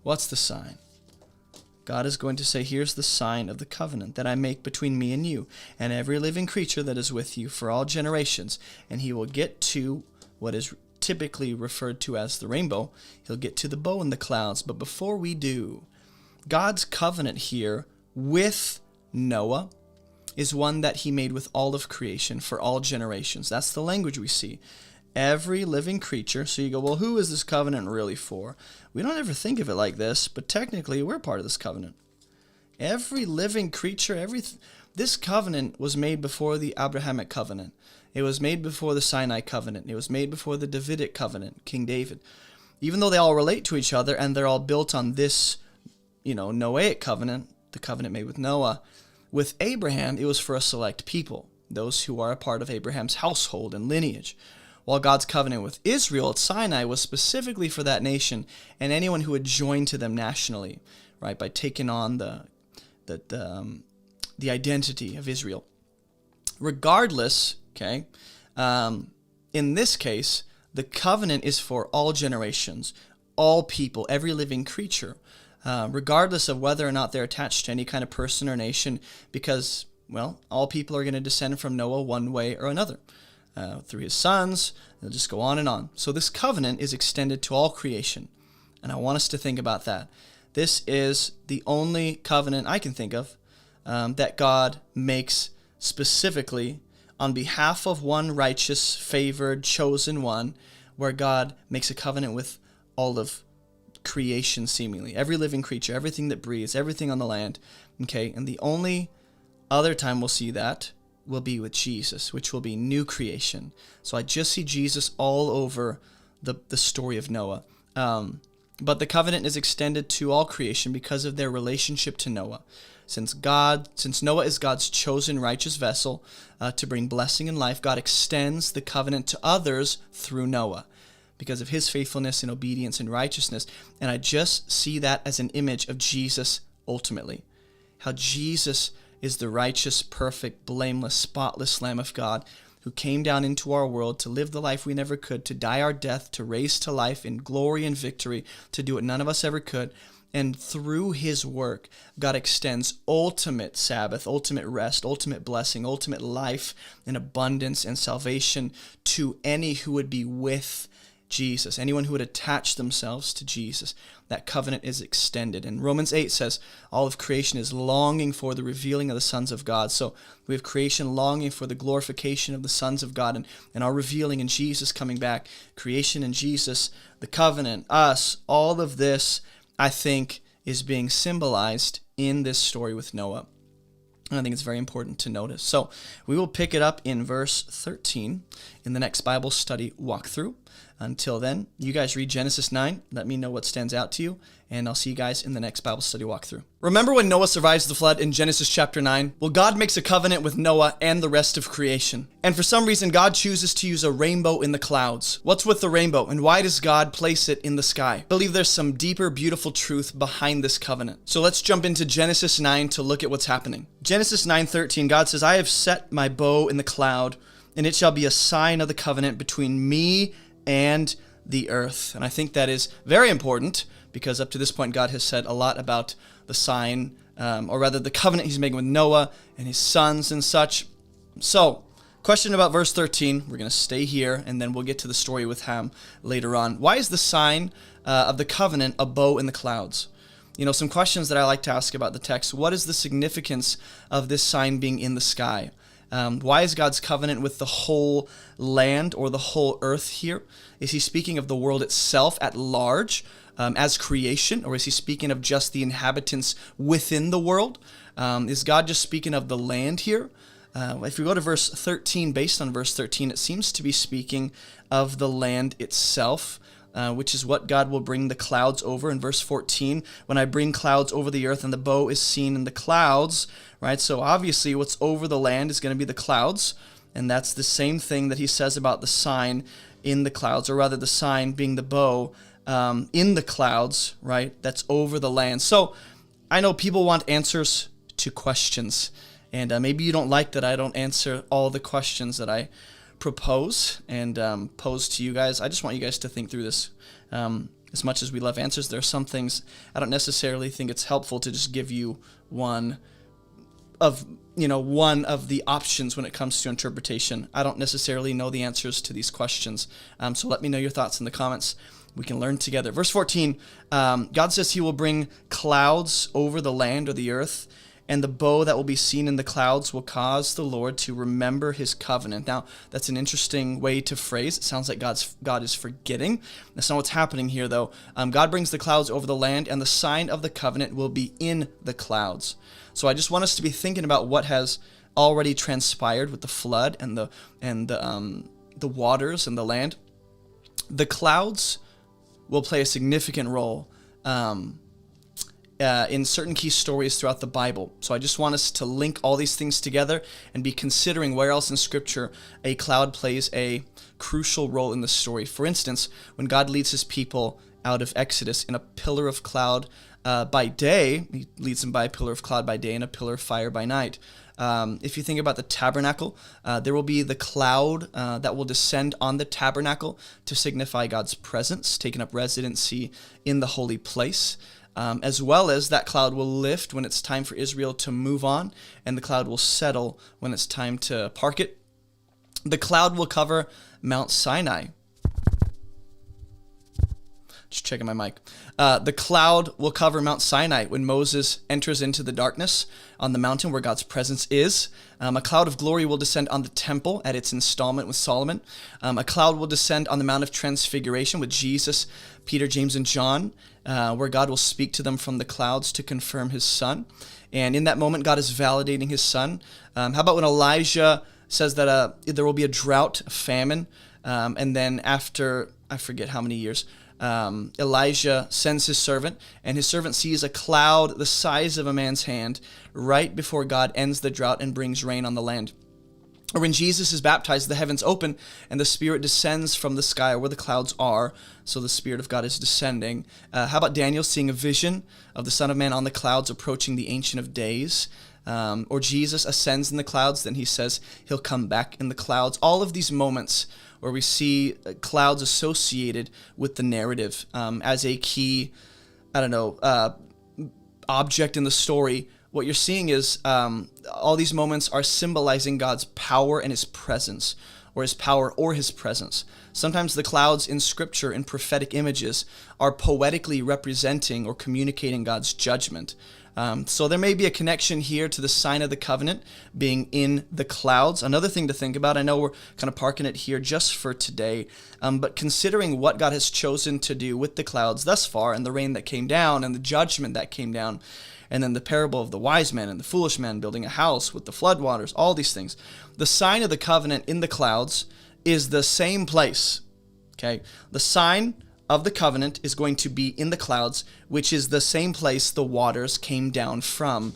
What's the sign? God is going to say, here's the sign of the covenant that I make between me and you and every living creature that is with you for all generations. And he will get to what is typically referred to as the rainbow. He'll get to the bow in the clouds. But before we do, God's covenant here with Noah is one that he made with all of creation for all generations. That's the language we see. Every living creature. So you go, well, who is this covenant really for? We don't ever think of it like this, but technically we're part of this covenant. Every living creature, this covenant was made before the Abrahamic covenant. It was made before the Sinai covenant. It was made before the Davidic covenant, King David. Even though they all relate to each other and they're all built on this, Noahic covenant, the covenant made with Noah, with Abraham, it was for a select people, those who are a part of Abraham's household and lineage. While God's covenant with Israel at Sinai was specifically for that nation and anyone who had joined to them nationally, right, by taking on the identity of Israel. Regardless, okay, in this case, the covenant is for all generations, all people, every living creature, regardless of whether or not they're attached to any kind of person or nation, because, well, all people are going to descend from Noah one way or another. Through his sons, they'll just go on and on. So this covenant is extended to all creation, and I want us to think about that. This is the only covenant I can think of that God makes specifically on behalf of one righteous, favored, chosen one, where God makes a covenant with all of creation seemingly, every living creature, everything that breathes, everything on the land. Okay, and the only other time we'll see that will be with Jesus, which will be new creation. So I just see Jesus all over the story of Noah. But the covenant is extended to all creation because of their relationship to Noah. Since Noah is God's chosen righteous vessel to bring blessing and life, God extends the covenant to others through Noah because of his faithfulness and obedience and righteousness. And I just see that as an image of Jesus ultimately. How Jesus is the righteous, perfect, blameless, spotless Lamb of God who came down into our world to live the life we never could, to die our death, to raise to life in glory and victory, to do what none of us ever could. And through his work, God extends ultimate Sabbath, ultimate rest, ultimate blessing, ultimate life and abundance and salvation to any who would be with Jesus, anyone who would attach themselves to Jesus. That covenant is extended. And Romans 8 says all of creation is longing for the revealing of the sons of God. So we have creation longing for the glorification of the sons of God and our revealing in Jesus coming back. Creation in Jesus, the covenant, us, all of this, I think, is being symbolized in this story with Noah. And I think it's very important to notice. So we will pick it up in verse 13 in the next Bible study walkthrough. Until then, you guys read Genesis 9. Let me know what stands out to you, and I'll see you guys in the next Bible study walkthrough. Remember when Noah survives the flood in Genesis chapter 9? Well, God makes a covenant with Noah and the rest of creation. And for some reason, God chooses to use a rainbow in the clouds. What's with the rainbow, and why does God place it in the sky? I believe there's some deeper, beautiful truth behind this covenant. So let's jump into Genesis 9 to look at what's happening. Genesis 9:13, God says, I have set my bow in the cloud, and it shall be a sign of the covenant between me and the earth. And I think that is very important because up to this point, God has said a lot about the sign, or rather the covenant he's making with Noah and his sons and such. So, question about verse 13. We're going to stay here, and then we'll get to the story with Ham later on. Why is the sign of the covenant a bow in the clouds? You know, some questions that I like to ask about the text. What is the significance of this sign being in the sky? Why is God's covenant with the whole land or the whole earth here? Is he speaking of the world itself at large as creation, or is he speaking of just the inhabitants within the world? Is God just speaking of the land here? If we go to verse 13, based on verse 13, it seems to be speaking of the land itself, which is what God will bring the clouds over. In verse 14, when I bring clouds over the earth and the bow is seen in the clouds, right? So obviously what's over the land is going to be the clouds, and that's the same thing that he says about the sign in the clouds, or rather the sign being the bow in the clouds, right? That's over the land. So I know people want answers to questions, and maybe you don't like that I don't answer all the questions that I propose and pose to you guys. I just want you guys to think through this. As much as we love answers, there are some things I don't necessarily think it's helpful to just give you one of the options when it comes to interpretation. I don't necessarily know the answers to these questions. So let me know your thoughts in the comments. We can learn together. Verse 14, God says he will bring clouds over the land or the earth, and the bow that will be seen in the clouds will cause the Lord to remember his covenant. Now, that's an interesting way to phrase. It sounds like God is forgetting. That's not what's happening here, though. God brings the clouds over the land, and the sign of the covenant will be in the clouds. So I just want us to be thinking about what has already transpired with the flood and the waters and the land. The clouds will play a significant role in certain key stories throughout the Bible. So I just want us to link all these things together and be considering where else in Scripture a cloud plays a crucial role in the story. For instance, when God leads his people out of Exodus in a pillar of cloud by day, he leads them by a pillar of cloud by day and a pillar of fire by night. If you think about the tabernacle, there will be the cloud that will descend on the tabernacle to signify God's presence, taking up residency in the holy place. As well as that cloud will lift when it's time for Israel to move on, and the cloud will settle when it's time to park it. The cloud will cover Mount Sinai. Just checking my mic. The cloud will cover Mount Sinai when Moses enters into the darkness on the mountain where God's presence is. A cloud of glory will descend on the temple at its installment with Solomon. A cloud will descend on the Mount of Transfiguration with Jesus, Peter, James, and John, where God will speak to them from the clouds to confirm his son. And in that moment, God is validating his son. How about when Elijah says that there will be a drought, a famine, and then after, I forget how many years, Elijah sends his servant, and his servant sees a cloud the size of a man's hand right before God ends the drought and brings rain on the land. Or when Jesus is baptized, the heavens open and the Spirit descends from the sky where the clouds are. So the Spirit of God is descending. How about Daniel seeing a vision of the Son of Man on the clouds approaching the Ancient of Days? Or Jesus ascends in the clouds, then he says he'll come back in the clouds. All of these moments where we see clouds associated with the narrative as a key, object in the story. What you're seeing is all these moments are symbolizing God's power and his presence, or his power or his presence. Sometimes the clouds in Scripture in prophetic images are poetically representing or communicating God's judgment. So there may be a connection here to the sign of the covenant being in the clouds. Another thing to think about, I know we're kind of parking it here just for today, but considering what God has chosen to do with the clouds thus far, and the rain that came down and the judgment that came down, and then the parable of the wise man and the foolish man building a house with the floodwaters, all these things. The sign of the covenant in the clouds is the same place Okay, the sign of the covenant is going to be in the clouds, which is the same place the waters came down from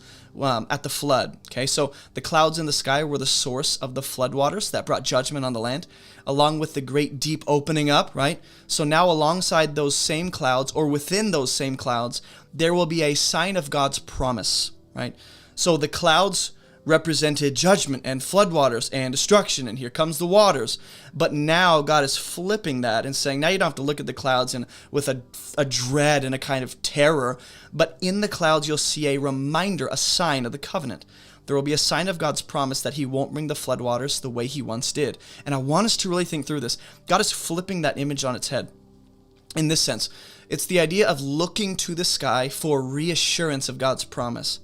at the flood. Okay, so the clouds in the sky were the source of the flood waters that brought judgment on the land, along with the great deep opening up, right? So now alongside those same clouds, or within those same clouds, there will be a sign of God's promise, right? So the clouds represented judgment and floodwaters and destruction, and here comes the waters. But now God is flipping that and saying, now you don't have to look at the clouds and with a dread and a kind of terror, but in the clouds you'll see a reminder, a sign of the covenant. There will be a sign of God's promise that he won't bring the floodwaters the way he once did. And I want us to really think through this. God is flipping that image on its head. In this sense, it's the idea of looking to the sky for reassurance of God's promise,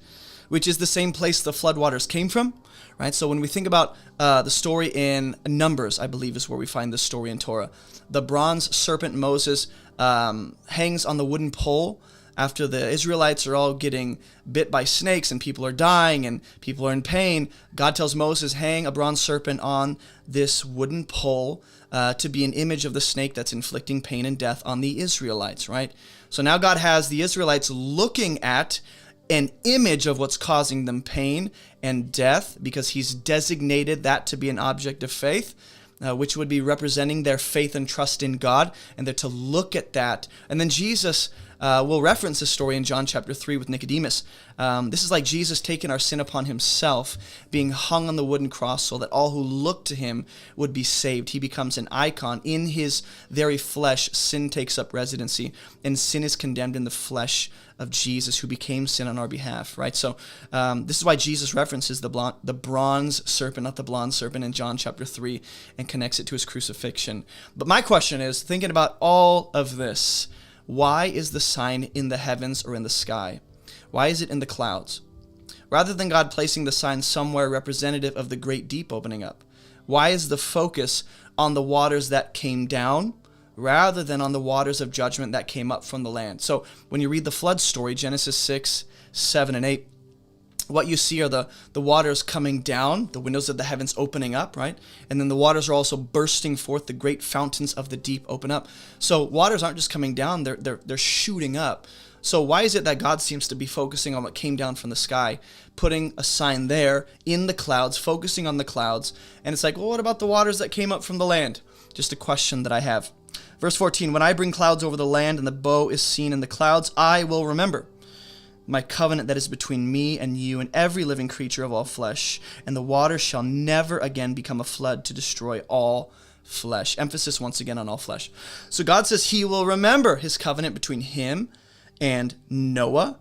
which is the same place the floodwaters came from, right? So when we think about the story in Numbers, I believe is where we find this story in Torah. The bronze serpent Moses hangs on the wooden pole after the Israelites are all getting bit by snakes and people are dying and people are in pain. God tells Moses, hang a bronze serpent on this wooden pole to be an image of the snake that's inflicting pain and death on the Israelites, right? So now God has the Israelites looking at an image of what's causing them pain and death, because he's designated that to be an object of faith, which would be representing their faith and trust in God, and they're to look at that. And then Jesus will reference this story in John chapter 3 with Nicodemus. This is like Jesus taking our sin upon himself, being hung on the wooden cross so that all who look to him would be saved. He becomes an icon. In his very flesh, sin takes up residency, and sin is condemned in the flesh of Jesus, who became sin on our behalf, right? So this is why Jesus references the bronze serpent, not the blonde serpent, in John chapter 3, and connects it to his crucifixion. But my question is, thinking about all of this, why is the sign in the heavens or in the sky? Why is it in the clouds? Rather than God placing the sign somewhere representative of the great deep opening up, why is the focus on the waters that came down rather than on the waters of judgment that came up from the land? So when you read the flood story, Genesis 6, 7, and 8, what you see are the waters coming down, the windows of the heavens opening up, right? And then the waters are also bursting forth, the great fountains of the deep open up. So waters aren't just coming down, they're shooting up. So why is it that God seems to be focusing on what came down from the sky, putting a sign there in the clouds, focusing on the clouds? And it's like, well, what about the waters that came up from the land? Just a question that I have. Verse 14, when I bring clouds over the land and the bow is seen in the clouds, I will remember my covenant that is between me and you and every living creature of all flesh, and the waters shall never again become a flood to destroy all flesh. Emphasis once again on all flesh. So God says he will remember his covenant between him and Noah,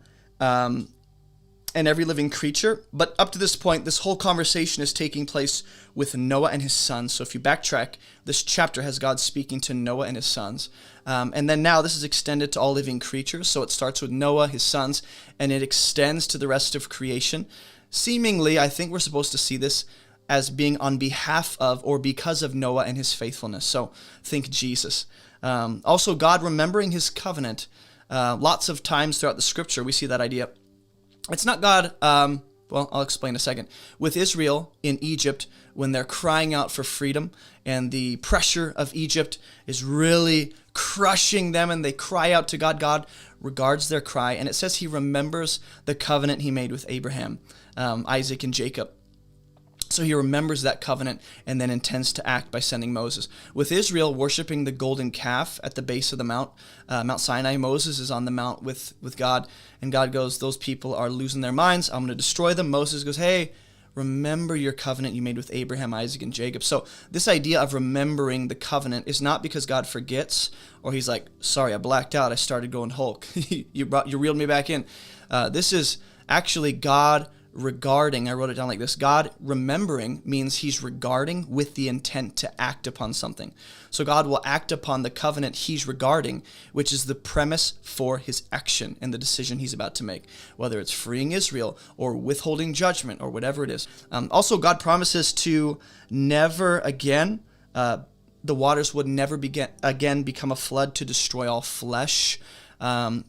and every living creature. But up to this point, this whole conversation is taking place with Noah and his sons. So if you backtrack, this chapter has God speaking to Noah and his sons. And then now this is extended to all living creatures. So it starts with Noah, his sons, and it extends to the rest of creation. Seemingly, I think we're supposed to see this as being on behalf of or because of Noah and his faithfulness. So think Jesus. Also, God remembering his covenant. Lots of times throughout the scripture, we see that idea. It's not God, well, I'll explain in a second. With Israel in Egypt, when they're crying out for freedom and the pressure of Egypt is really crushing them and they cry out to God, God regards their cry. And it says he remembers the covenant he made with Abraham, Isaac, and Jacob. So he remembers that covenant and then intends to act by sending Moses. With Israel worshiping the golden calf at the base of the Mount Sinai, Moses is on the mount with God, and God goes, those people are losing their minds. I'm going to destroy them. Moses goes, hey, remember your covenant you made with Abraham, Isaac, and Jacob. So this idea of remembering the covenant is not because God forgets or he's like, sorry, I blacked out. I started going Hulk. you reeled me back in. This is actually God regarding. I wrote it down like this. God remembering means he's regarding with the intent to act upon something. So God will act upon the covenant he's regarding, which is the premise for his action and the decision he's about to make, whether it's freeing Israel or withholding judgment or whatever it is. Also, God promises to never again, the waters would never again become a flood to destroy all flesh,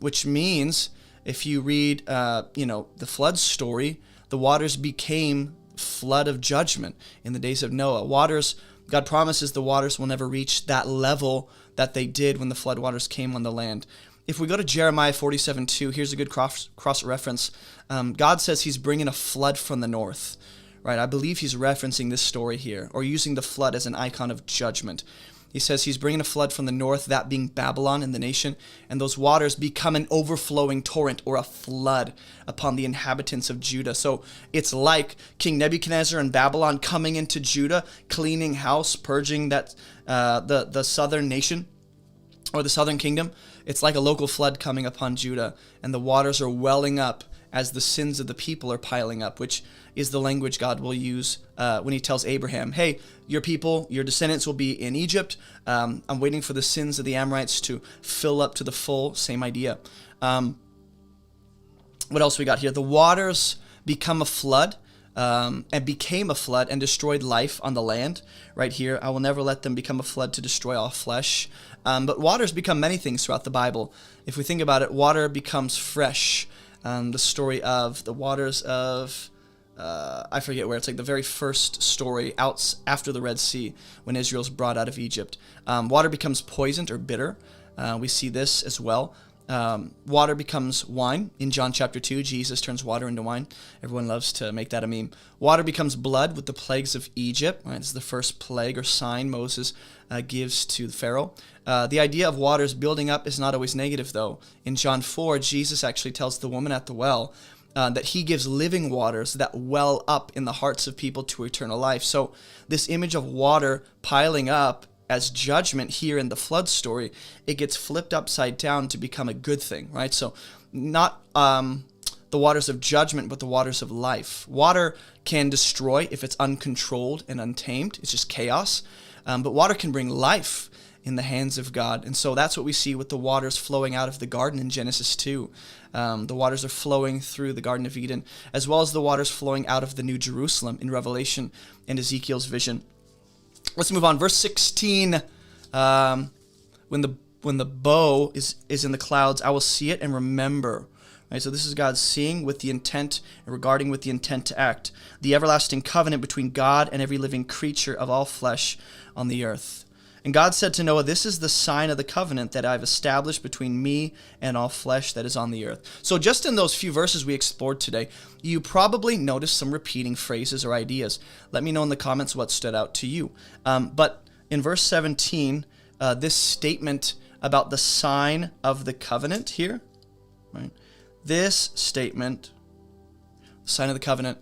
which means if you read, the flood story, the waters became flood of judgment in the days of Noah. God promises the waters will never reach that level that they did when the floodwaters came on the land. If we go to Jeremiah 47:2, here's a good cross-reference. God says he's bringing a flood from the north, right? I believe he's referencing this story here, or using the flood as an icon of judgment. He says he's bringing a flood from the north, that being Babylon and the nation, and those waters become an overflowing torrent or a flood upon the inhabitants of Judah. So it's like King Nebuchadnezzar and Babylon coming into Judah, cleaning house, purging that the southern nation or the southern kingdom. It's like a local flood coming upon Judah, and the waters are welling up as the sins of the people are piling up, which is the language God will use when he tells Abraham, hey, your people, your descendants will be in Egypt. I'm waiting for the sins of the Amorites to fill up to the full. Same idea. What else we got here? The waters become a flood and became a flood and destroyed life on the land. Right here, I will never let them become a flood to destroy all flesh. But waters become many things throughout the Bible. If we think about it, water becomes fresh. The story of the waters of, I forget where, it's like the very first story out after the Red Sea when Israel's brought out of Egypt. Water becomes poisoned or bitter. We see this as well. Water becomes wine. In John chapter 2, Jesus turns water into wine. Everyone loves to make that a meme. Water becomes blood with the plagues of Egypt. Right? This is the first plague or sign Moses gives to Pharaoh. The idea of waters building up is not always negative, though. In John 4, Jesus actually tells the woman at the well that he gives living waters that well up in the hearts of people to eternal life. So this image of water piling up as judgment here in the flood story, it gets flipped upside down to become a good thing, right? So not the waters of judgment, but the waters of life. Water can destroy if it's uncontrolled and untamed. It's just chaos. But water can bring life in the hands of God. And so that's what we see with the waters flowing out of the garden in Genesis 2. The waters are flowing through the Garden of Eden, as well as the waters flowing out of the New Jerusalem in Revelation and Ezekiel's vision. Let's move on. Verse 16, when the bow is in the clouds, I will see it and remember. Right, so this is God seeing with the intent and regarding with the intent to act. The everlasting covenant between God and every living creature of all flesh on the earth. And God said to Noah, this is the sign of the covenant that I've established between me and all flesh that is on the earth. So just in those few verses we explored today, you probably noticed some repeating phrases or ideas. Let me know in the comments what stood out to you. But in verse 17, this statement about the sign of the covenant here, right? This statement, sign of the covenant,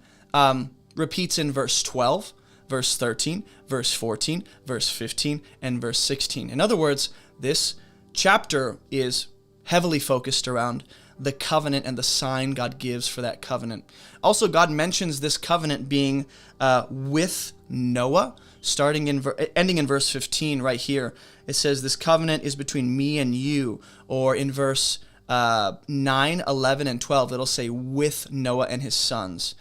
repeats in verse 12, verse 13, verse 14, verse 15, and verse 16. In other words, this chapter is heavily focused around the covenant and the sign God gives for that covenant. Also, God mentions this covenant being with Noah, ending in verse 15 right here. It says, this covenant is between me and you, or in verse 9, 11, and 12, it'll say with Noah and his sons.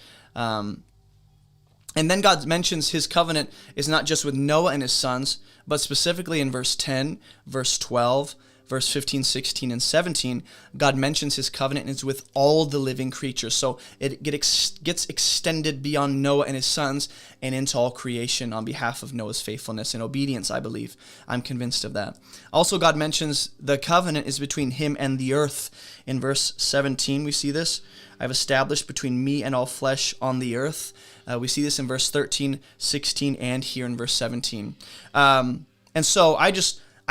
And then God mentions his covenant is not just with Noah and his sons, but specifically in verse 10, verse 12, verse 15, 16, and 17, God mentions his covenant is with all the living creatures. So it gets extended beyond Noah and his sons and into all creation on behalf of Noah's faithfulness and obedience, I believe. I'm convinced of that. Also, God mentions the covenant is between him and the earth. In verse 17, we see this. I've established between me and all flesh on the earth. We see this in verse 13, 16, and here in verse 17. And so I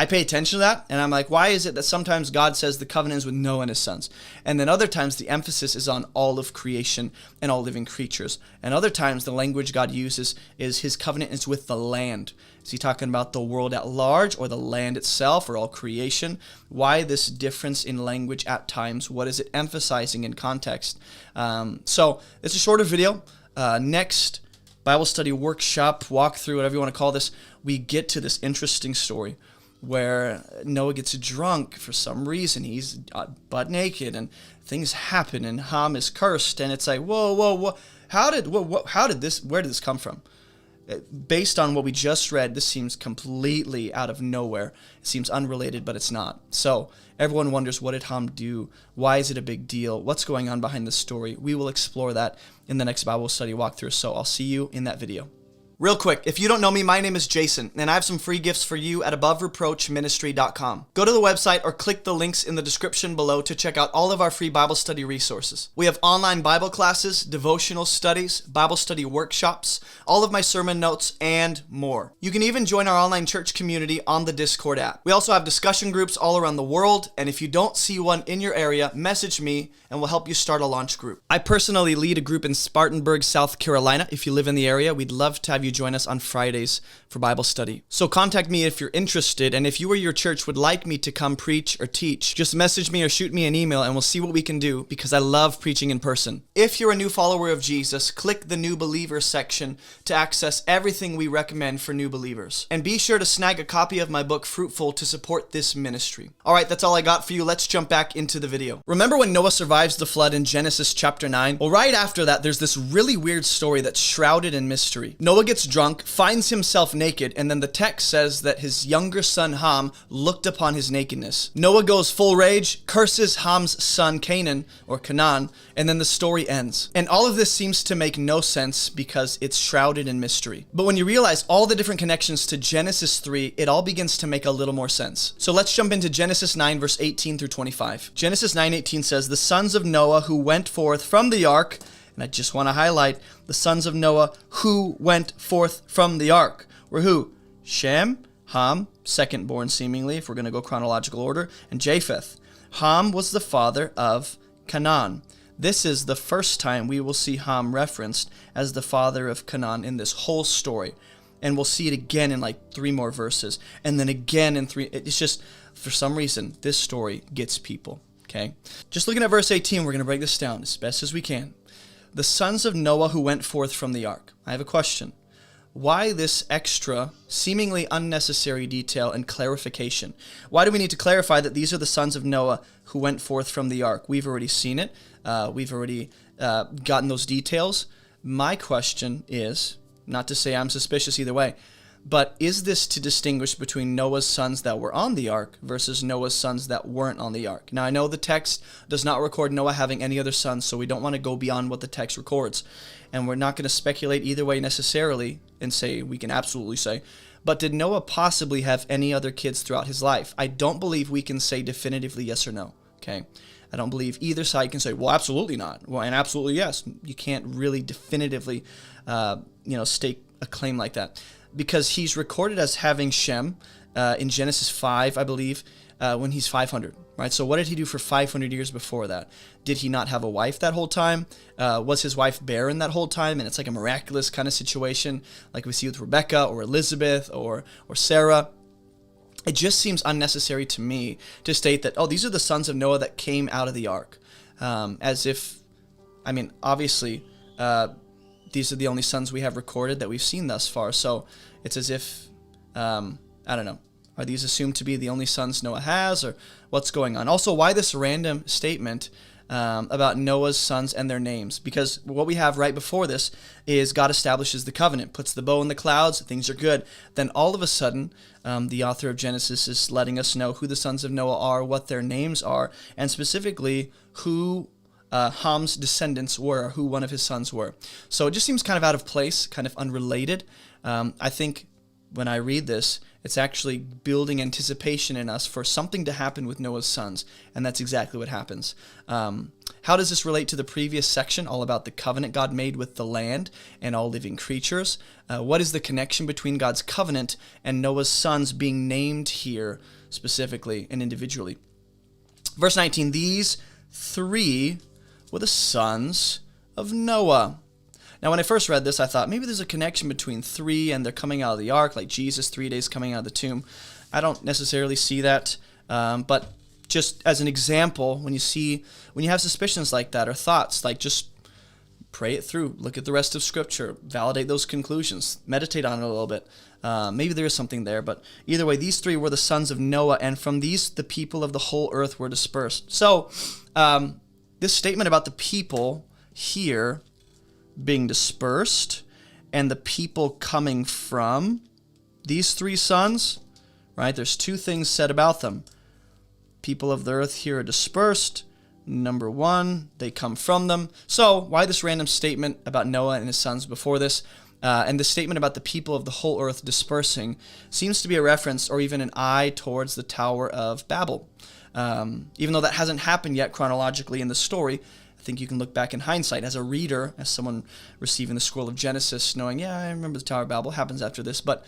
pay attention to that, and I'm like, why is it that sometimes God says the covenant is with Noah and his sons, and then other times the emphasis is on all of creation and all living creatures, and other times the language God uses is his covenant is with the land. Is he talking about the world at large, or the land itself, or all creation? Why this difference in language at times? What is it emphasizing in context? So it's a shorter video. Next Bible study workshop, walkthrough, whatever you want to call this, we get to this interesting story where Noah gets drunk for some reason. He's butt naked and things happen and Ham is cursed, and it's like, whoa, where did this come from? Based on what we just read, this seems completely out of nowhere. It seems unrelated, but it's not. So everyone wonders, what did Ham do? Why is it a big deal? What's going on behind this story? We will explore that in the next Bible study walkthrough. So I'll see you in that video. Real quick, if you don't know me, my name is Jason, and I have some free gifts for you at abovereproachministry.com. Go to the website or click the links in the description below to check out all of our free Bible study resources. We have online Bible classes, devotional studies, Bible study workshops, all of my sermon notes, and more. You can even join our online church community on the Discord app. We also have discussion groups all around the world, and if you don't see one in your area, message me and we'll help you start a launch group. I personally lead a group in Spartanburg, South Carolina. If you live in the area, we'd love to have you join us on Fridays for Bible study. So contact me if you're interested, and if you or your church would like me to come preach or teach, just message me or shoot me an email and we'll see what we can do, because I love preaching in person. If you're a new follower of Jesus, click the New Believers section to access everything we recommend for new believers. And be sure to snag a copy of my book, Fruitful, to support this ministry. All right, that's all I got for you. Let's jump back into the video. Remember when Noah survives the flood in Genesis chapter 9? Well, right after that, there's this really weird story that's shrouded in mystery. Noah gets drunk, finds himself naked, and then the text says that his younger son Ham looked upon his nakedness. Noah goes full rage, curses Ham's son Canaan, or Canaan, and then the story ends. And all of this seems to make no sense because it's shrouded in mystery. But when you realize all the different connections to Genesis 3, it all begins to make a little more sense. So let's jump into Genesis 9, verse 18 through 25. Genesis 9:18 says, "The sons of Noah who went forth from the ark," and I just want to highlight, the sons of Noah who went forth from the ark were who? Shem, Ham, second born seemingly, if we're going to go chronological order, and Japheth. Ham was the father of Canaan. This is the first time we will see Ham referenced as the father of Canaan in this whole story. And we'll see it again in like 3 more verses, and then again in 3. It's just, for some reason, this story gets people, okay? Just looking at verse 18, we're going to break this down as best as we can. The sons of Noah who went forth from the ark. I have a question. Why this extra, seemingly unnecessary detail and clarification? Why do we need to clarify that these are the sons of Noah who went forth from the ark? We've already seen it. We've already gotten those details. My question is, not to say I'm suspicious either way, but is this to distinguish between Noah's sons that were on the ark versus Noah's sons that weren't on the ark? Now, I know the text does not record Noah having any other sons, so we don't want to go beyond what the text records. And we're not going to speculate either way necessarily and say, we can absolutely say, but did Noah possibly have any other kids throughout his life? I don't believe we can say definitively yes or no, okay? I don't believe either side can say, well, absolutely not. Well, and absolutely yes. You can't really definitively, stake a claim like that. Because he's recorded as having Shem in Genesis 5, I believe, when he's 500, right? So what did he do for 500 years before that? Did he not have a wife that whole time? Was his wife barren that whole time? And it's like a miraculous kind of situation like we see with Rebecca or Elizabeth or Sarah. It just seems unnecessary to me to state that, oh, these are the sons of Noah that came out of the ark. As if, I mean, obviously, these are the only sons we have recorded that we've seen thus far. So it's as if, I don't know, are these assumed to be the only sons Noah has, or what's going on? Also, why this random statement about Noah's sons and their names? Because what we have right before this is God establishes the covenant, puts the bow in the clouds, things are good. Then all of a sudden, the author of Genesis is letting us know who the sons of Noah are, what their names are, and specifically who Ham's descendants were, who one of his sons were. So it just seems kind of out of place, kind of unrelated. I think when I read this, it's actually building anticipation in us for something to happen with Noah's sons, and that's exactly what happens. How does this relate to the previous section, all about the covenant God made with the land and all living creatures? What is the connection between God's covenant and Noah's sons being named here specifically and individually? Verse 19, these 3 were the sons of Noah. Now, when I first read this, I thought maybe there's a connection between 3 and they're coming out of the ark, like Jesus 3 days coming out of the tomb. I don't necessarily see that, but just as an example, when you have suspicions like that or thoughts, like just pray it through, look at the rest of Scripture, validate those conclusions, meditate on it a little bit. Maybe there is something there, but either way, these 3 were the sons of Noah, and from these the people of the whole earth were dispersed. So, this statement about the people here being dispersed and the people coming from these 3 sons, right? There's 2 things said about them. People of the earth here are dispersed. Number 1, they come from them. So why this random statement about Noah and his sons before this? And the statement about the people of the whole earth dispersing seems to be a reference or even an eye towards the Tower of Babel. Even though that hasn't happened yet chronologically in the story, I think you can look back in hindsight as a reader, as someone receiving the scroll of Genesis, knowing, yeah, I remember the Tower of Babel happens after this. But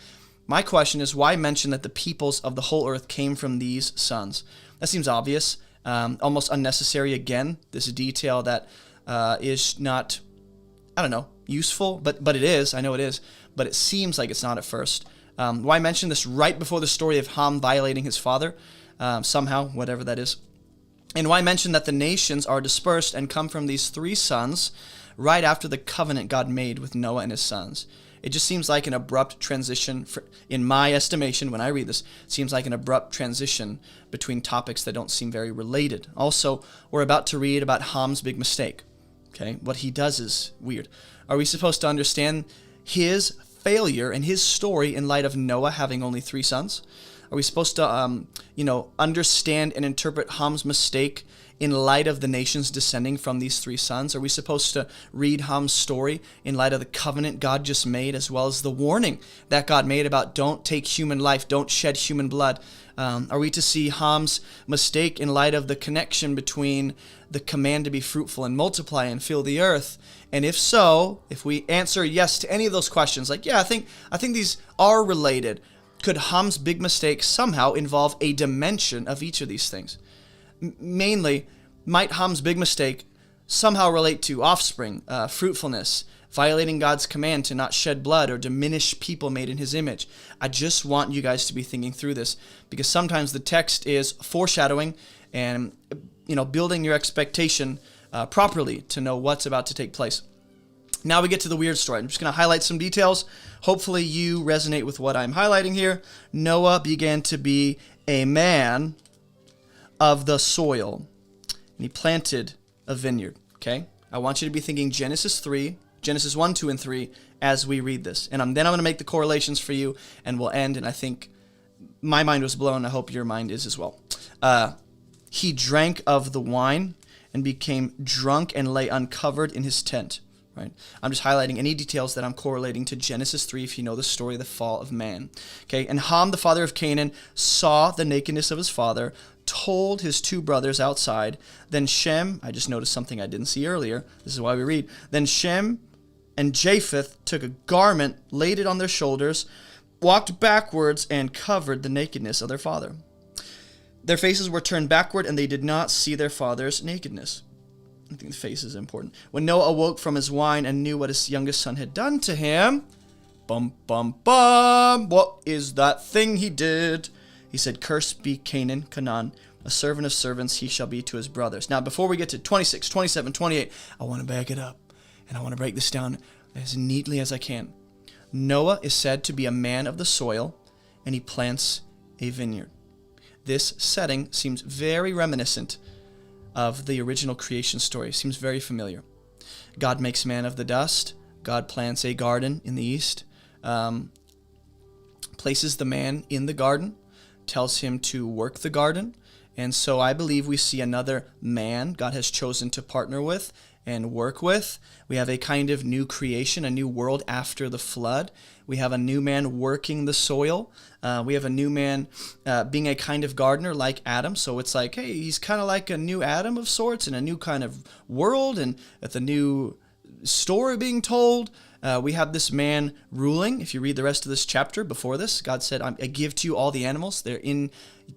my question is, why mention that the peoples of the whole earth came from these sons? That seems obvious, almost unnecessary again, this detail that is not, I don't know, useful, but it is. I know it is, but it seems like it's not at first. Why mention this right before the story of Ham violating his father? Somehow, whatever that is. And why mention that the nations are dispersed and come from these three sons right after the covenant God made with Noah and his sons? It just seems like an abrupt transition, in my estimation, when I read this, it seems like an abrupt transition between topics that don't seem very related. Also, we're about to read about Ham's big mistake. Okay, what he does is weird. Are we supposed to understand his failure and his story in light of Noah having only three sons? Are we supposed to, understand and interpret Ham's mistake in light of the nations descending from these three sons? Are we supposed to read Ham's story in light of the covenant God just made, as well as the warning that God made about don't take human life, don't shed human blood? Are we to see Ham's mistake in light of the connection between the command to be fruitful and multiply and fill the earth? And if so, if we answer yes to any of those questions, like, yeah, I think these are related, could Ham's big mistake somehow involve a dimension of each of these things? Mainly, might Ham's big mistake somehow relate to offspring, fruitfulness, violating God's command to not shed blood or diminish people made in his image? I just want you guys to be thinking through this, because sometimes the text is foreshadowing and, building your expectation properly to know what's about to take place. Now we get to the weird story. I'm just going to highlight some details. Hopefully you resonate with what I'm highlighting here. Noah began to be a man of the soil, and he planted a vineyard. Okay? I want you to be thinking Genesis 1, 2, and 3 as we read this. And then I'm going to make the correlations for you, and we'll end. And I think my mind was blown. I hope your mind is as well. He drank of the wine and became drunk and lay uncovered in his tent. Right? I'm just highlighting any details that I'm correlating to Genesis 3 if you know the story of the fall of man. Okay, and Ham, the father of Canaan, saw the nakedness of his father, told his two brothers outside. Then Shem, I just noticed something I didn't see earlier. This is why we read. Then Shem and Japheth took a garment, laid it on their shoulders, walked backwards, and covered the nakedness of their father. Their faces were turned backward, and they did not see their father's nakedness. I think the face is important. When Noah awoke from his wine and knew what his youngest son had done to him, bum, bum, bum, what is that thing he did? He said, cursed be Canaan, a servant of servants he shall be to his brothers. Now, before we get to 26, 27, 28, I want to back it up, and I want to break this down as neatly as I can. Noah is said to be a man of the soil, and he plants a vineyard. This setting seems very reminiscent of the original creation story. Seems very familiar. God makes man of the dust. God plants a garden in the east, places the man in the garden, tells him to work the garden. And so I believe we see another man God has chosen to partner with and work with. We have a kind of new creation, a new world after the flood. We have a new man working the soil. We have a new man being a kind of gardener like Adam. So it's like, hey, he's kind of like a new Adam of sorts in a new kind of world and at the new story being told. We have this man ruling. If you read the rest of this chapter before this, God said, I give to you all the animals.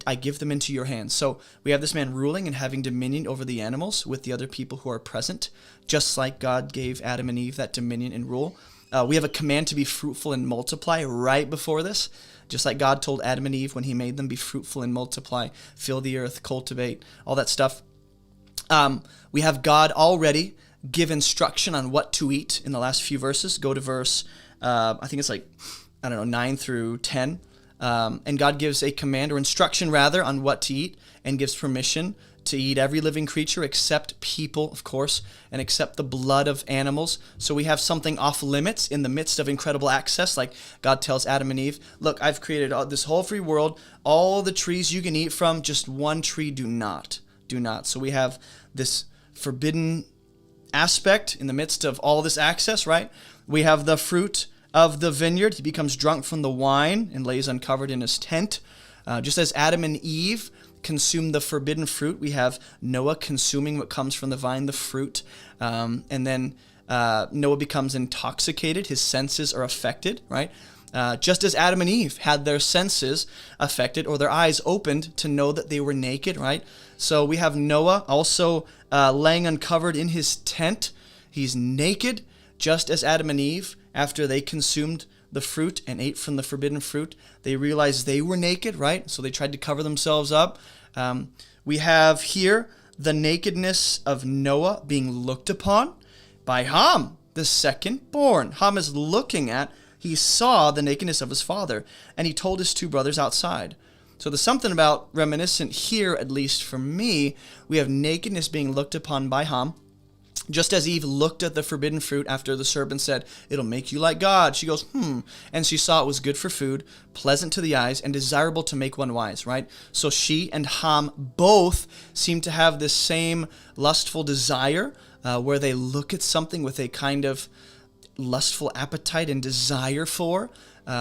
I give them into your hands. So we have this man ruling and having dominion over the animals with the other people who are present, just like God gave Adam and Eve that dominion and rule. We have a command to be fruitful and multiply right before this, just like God told Adam and Eve when he made them, be fruitful and multiply, fill the earth, cultivate, all that stuff. We have God already give instruction on what to eat in the last few verses. Go to verse, I think it's 9 through 10. And God gives a command or instruction rather on what to eat and gives permission to eat every living creature except people, of course, and except the blood of animals. So we have something off limits in the midst of incredible access. Like God tells Adam and Eve, look, I've created this whole free world, all the trees you can eat from, just one tree do not. So we have this forbidden aspect in the midst of all this access, right? We have the fruit of the vineyard. He becomes drunk from the wine and lays uncovered in his tent. Just as Adam and Eve consume the forbidden fruit, we have Noah consuming what comes from the vine, the fruit. And then Noah becomes intoxicated. His senses are affected, right? Just as Adam and Eve had their senses affected or their eyes opened to know that they were naked, right? So we have Noah also laying uncovered in his tent. He's naked, just as Adam and Eve, after they consumed the fruit and ate from the forbidden fruit, they realized they were naked, right? So they tried to cover themselves up. We have here the nakedness of Noah being looked upon by Ham, the second born. Ham is looking at, he saw the nakedness of his father, and he told his two brothers outside. So there's something about reminiscent here, at least for me. We have nakedness being looked upon by Ham. Just as Eve looked at the forbidden fruit after the serpent said, it'll make you like God. She goes, and she saw it was good for food, pleasant to the eyes, and desirable to make one wise, right? So she and Ham both seem to have this same lustful desire where they look at something with a kind of lustful appetite and desire for,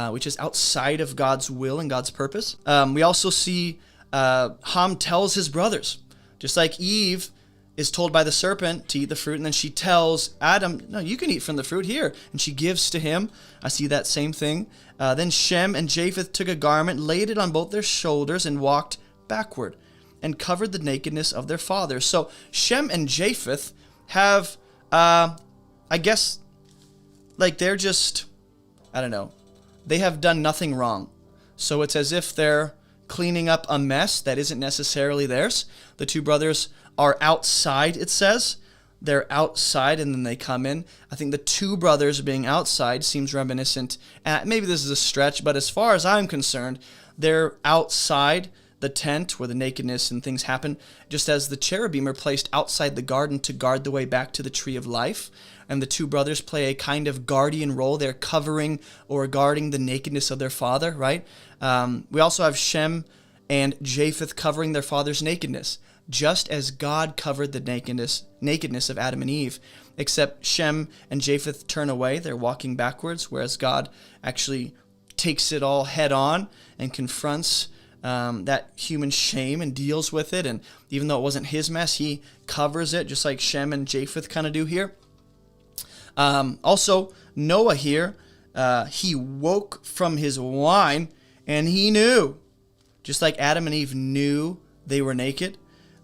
which is outside of God's will and God's purpose. We also see Ham tells his brothers, just like Eve is told by the serpent to eat the fruit, and then she tells Adam, no, you can eat from the fruit here, and she gives to him. I see that same thing. Then Shem and Japheth took a garment, laid it on both their shoulders, and walked backward, and covered the nakedness of their father. So Shem and Japheth have, I guess, like they're just, I don't know, they have done nothing wrong. So it's as if they're cleaning up a mess that isn't necessarily theirs. The two brothers are outside, it says. They're outside and then they come in. I think the two brothers being outside seems reminiscent. Maybe this is a stretch, but as far as I'm concerned, they're outside the tent where the nakedness and things happen, just as the cherubim are placed outside the garden to guard the way back to the tree of life. And the two brothers play a kind of guardian role. They're covering or guarding the nakedness of their father, right? We also have Shem and Japheth covering their father's nakedness, just as God covered the nakedness of Adam and Eve. Except Shem and Japheth turn away. They're walking backwards, whereas God actually takes it all head on and confronts that human shame and deals with it. And even though it wasn't his mess, he covers it, just like Shem and Japheth kind of do here. Also, Noah here, he woke from his wine and he knew, just like Adam and Eve knew they were naked.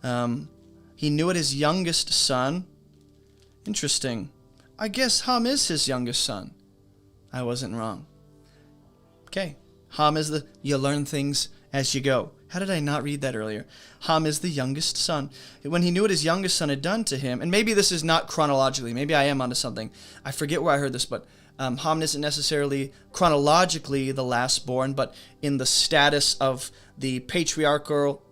He knew it his youngest son. Interesting. I guess Ham is his youngest son. I wasn't wrong. Okay. Ham is you learn things as you go. How did I not read that earlier? Ham is the youngest son. When he knew what his youngest son had done to him, and maybe this is not chronologically, maybe I am onto something. I forget where I heard this, but Ham isn't necessarily chronologically the last born, but in the status of the patriarchal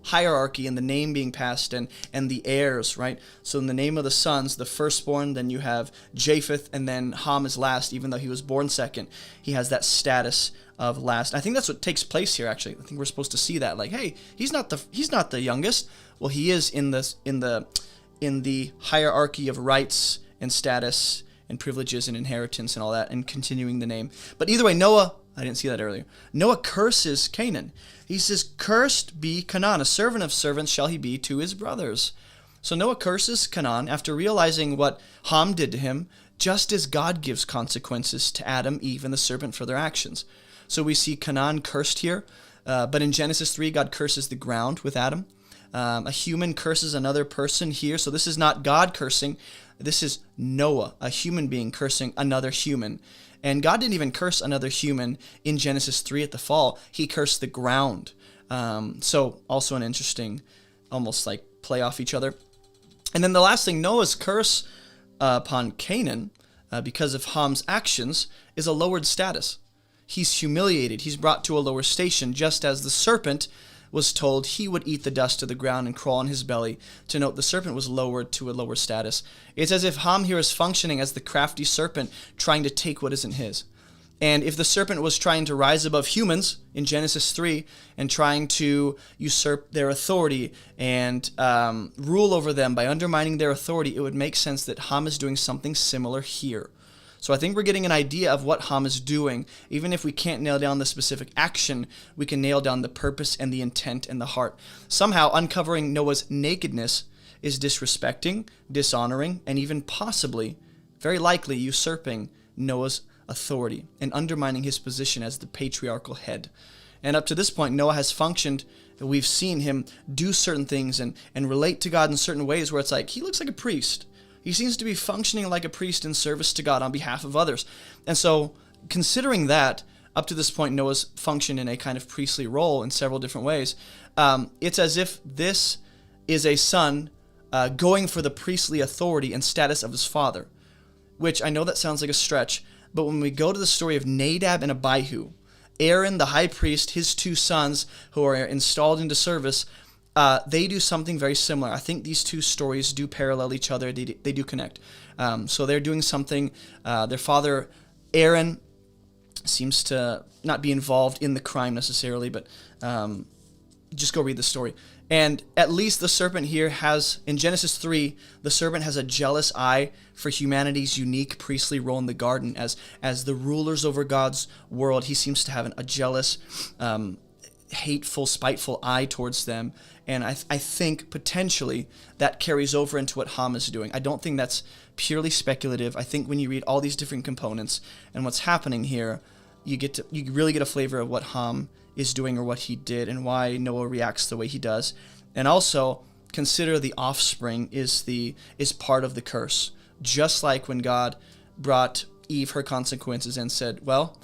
hierarchy and the name being passed and the heirs, right? So in the name of the sons, the firstborn, then you have Japheth, and then Ham is last, even though he was born second. He has that status of last. I think that's what takes place here, actually. I think we're supposed to see that, like, hey, he's not the youngest. Well, he is in the hierarchy of rights and status and privileges and inheritance and all that, and continuing the name. But either way, Noah, I didn't see that earlier. Noah curses Canaan. He says, cursed be Canaan, a servant of servants shall he be to his brothers. So Noah curses Canaan after realizing what Ham did to him, just as God gives consequences to Adam, Eve, and the serpent for their actions. So we see Canaan cursed here, but in Genesis 3, God curses the ground with Adam. A human curses another person here, so this is not God cursing. This is Noah, a human being cursing another human. And God didn't even curse another human in Genesis 3 at the fall. He cursed the ground. So also an interesting, almost like play off each other. And then the last thing, Noah's curse upon Canaan, because of Ham's actions, is a lowered status. He's humiliated. He's brought to a lower station, just as the serpent was told he would eat the dust of the ground and crawl on his belly. To note, the serpent was lowered to a lower status. It's as if Ham here is functioning as the crafty serpent trying to take what isn't his. And if the serpent was trying to rise above humans in Genesis 3 and trying to usurp their authority and rule over them by undermining their authority, it would make sense that Ham is doing something similar here. So I think we're getting an idea of what Ham is doing. Even if we can't nail down the specific action, we can nail down the purpose and the intent and the heart. Somehow uncovering Noah's nakedness is disrespecting, dishonoring, and even possibly, very likely, usurping Noah's authority and undermining his position as the patriarchal head. And up to this point, Noah has functioned. We've seen him do certain things and relate to God in certain ways where it's like, he looks like a priest. He seems to be functioning like a priest in service to God on behalf of others. And so, considering that, up to this point, Noah's functioned in a kind of priestly role in several different ways. It's as if this is a son going for the priestly authority and status of his father, which I know that sounds like a stretch, but when we go to the story of Nadab and Abihu, Aaron, the high priest, his two sons who are installed into service, they do something very similar. I think these two stories do parallel each other. They do connect. So they're doing something. Their father, Aaron, seems to not be involved in the crime necessarily, but just go read the story. And at least the serpent here has, in Genesis 3, the serpent has a jealous eye for humanity's unique priestly role in the garden. As the rulers over God's world, he seems to have a jealous, hateful, spiteful eye towards them. And I think potentially that carries over into what Ham is doing. I don't think that's purely speculative. I think when you read all these different components and what's happening here, you really get a flavor of what Ham is doing or what he did and why Noah reacts the way he does. And also consider the offspring is part of the curse. Just like when God brought Eve her consequences and said, well,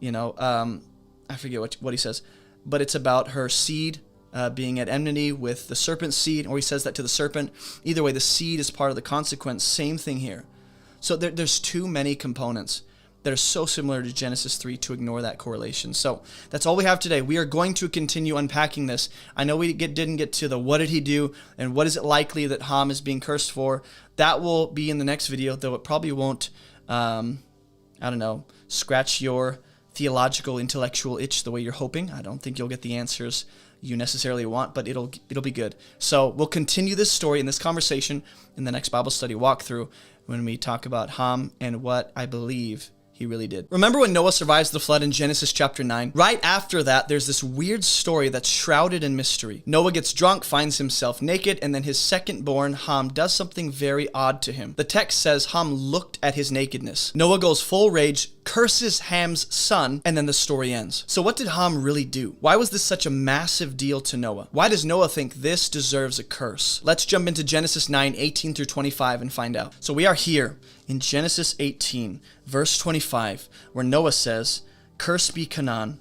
I forget what he says, but it's about her seed being at enmity with the serpent's seed, or he says that to the serpent. Either way, the seed is part of the consequence. Same thing here. So there's too many components that are so similar to Genesis 3 to ignore that correlation. So that's all we have today. We are going to continue unpacking this. I know we didn't get to the what did he do and what is it likely that Ham is being cursed for. That will be in the next video, though it probably won't, scratch your theological, intellectual itch the way you're hoping. I don't think you'll get the answers you necessarily want, but it'll be good. So we'll continue this story and this conversation in the next Bible study walkthrough when we talk about Ham and what I believe he really did. Remember when Noah survives the flood in Genesis chapter 9? Right after that, there's this weird story that's shrouded in mystery. Noah gets drunk, finds himself naked, and then his second-born, Ham, does something very odd to him. The text says Ham looked at his nakedness. Noah goes full rage, curses Ham's son, and then the story ends. So what did Ham really do? Why was this such a massive deal to Noah? Why does Noah think this deserves a curse? Let's jump into Genesis 9, 18 through 25 and find out. So we are here in Genesis 18, verse 25, where Noah says, "Cursed be Canaan,"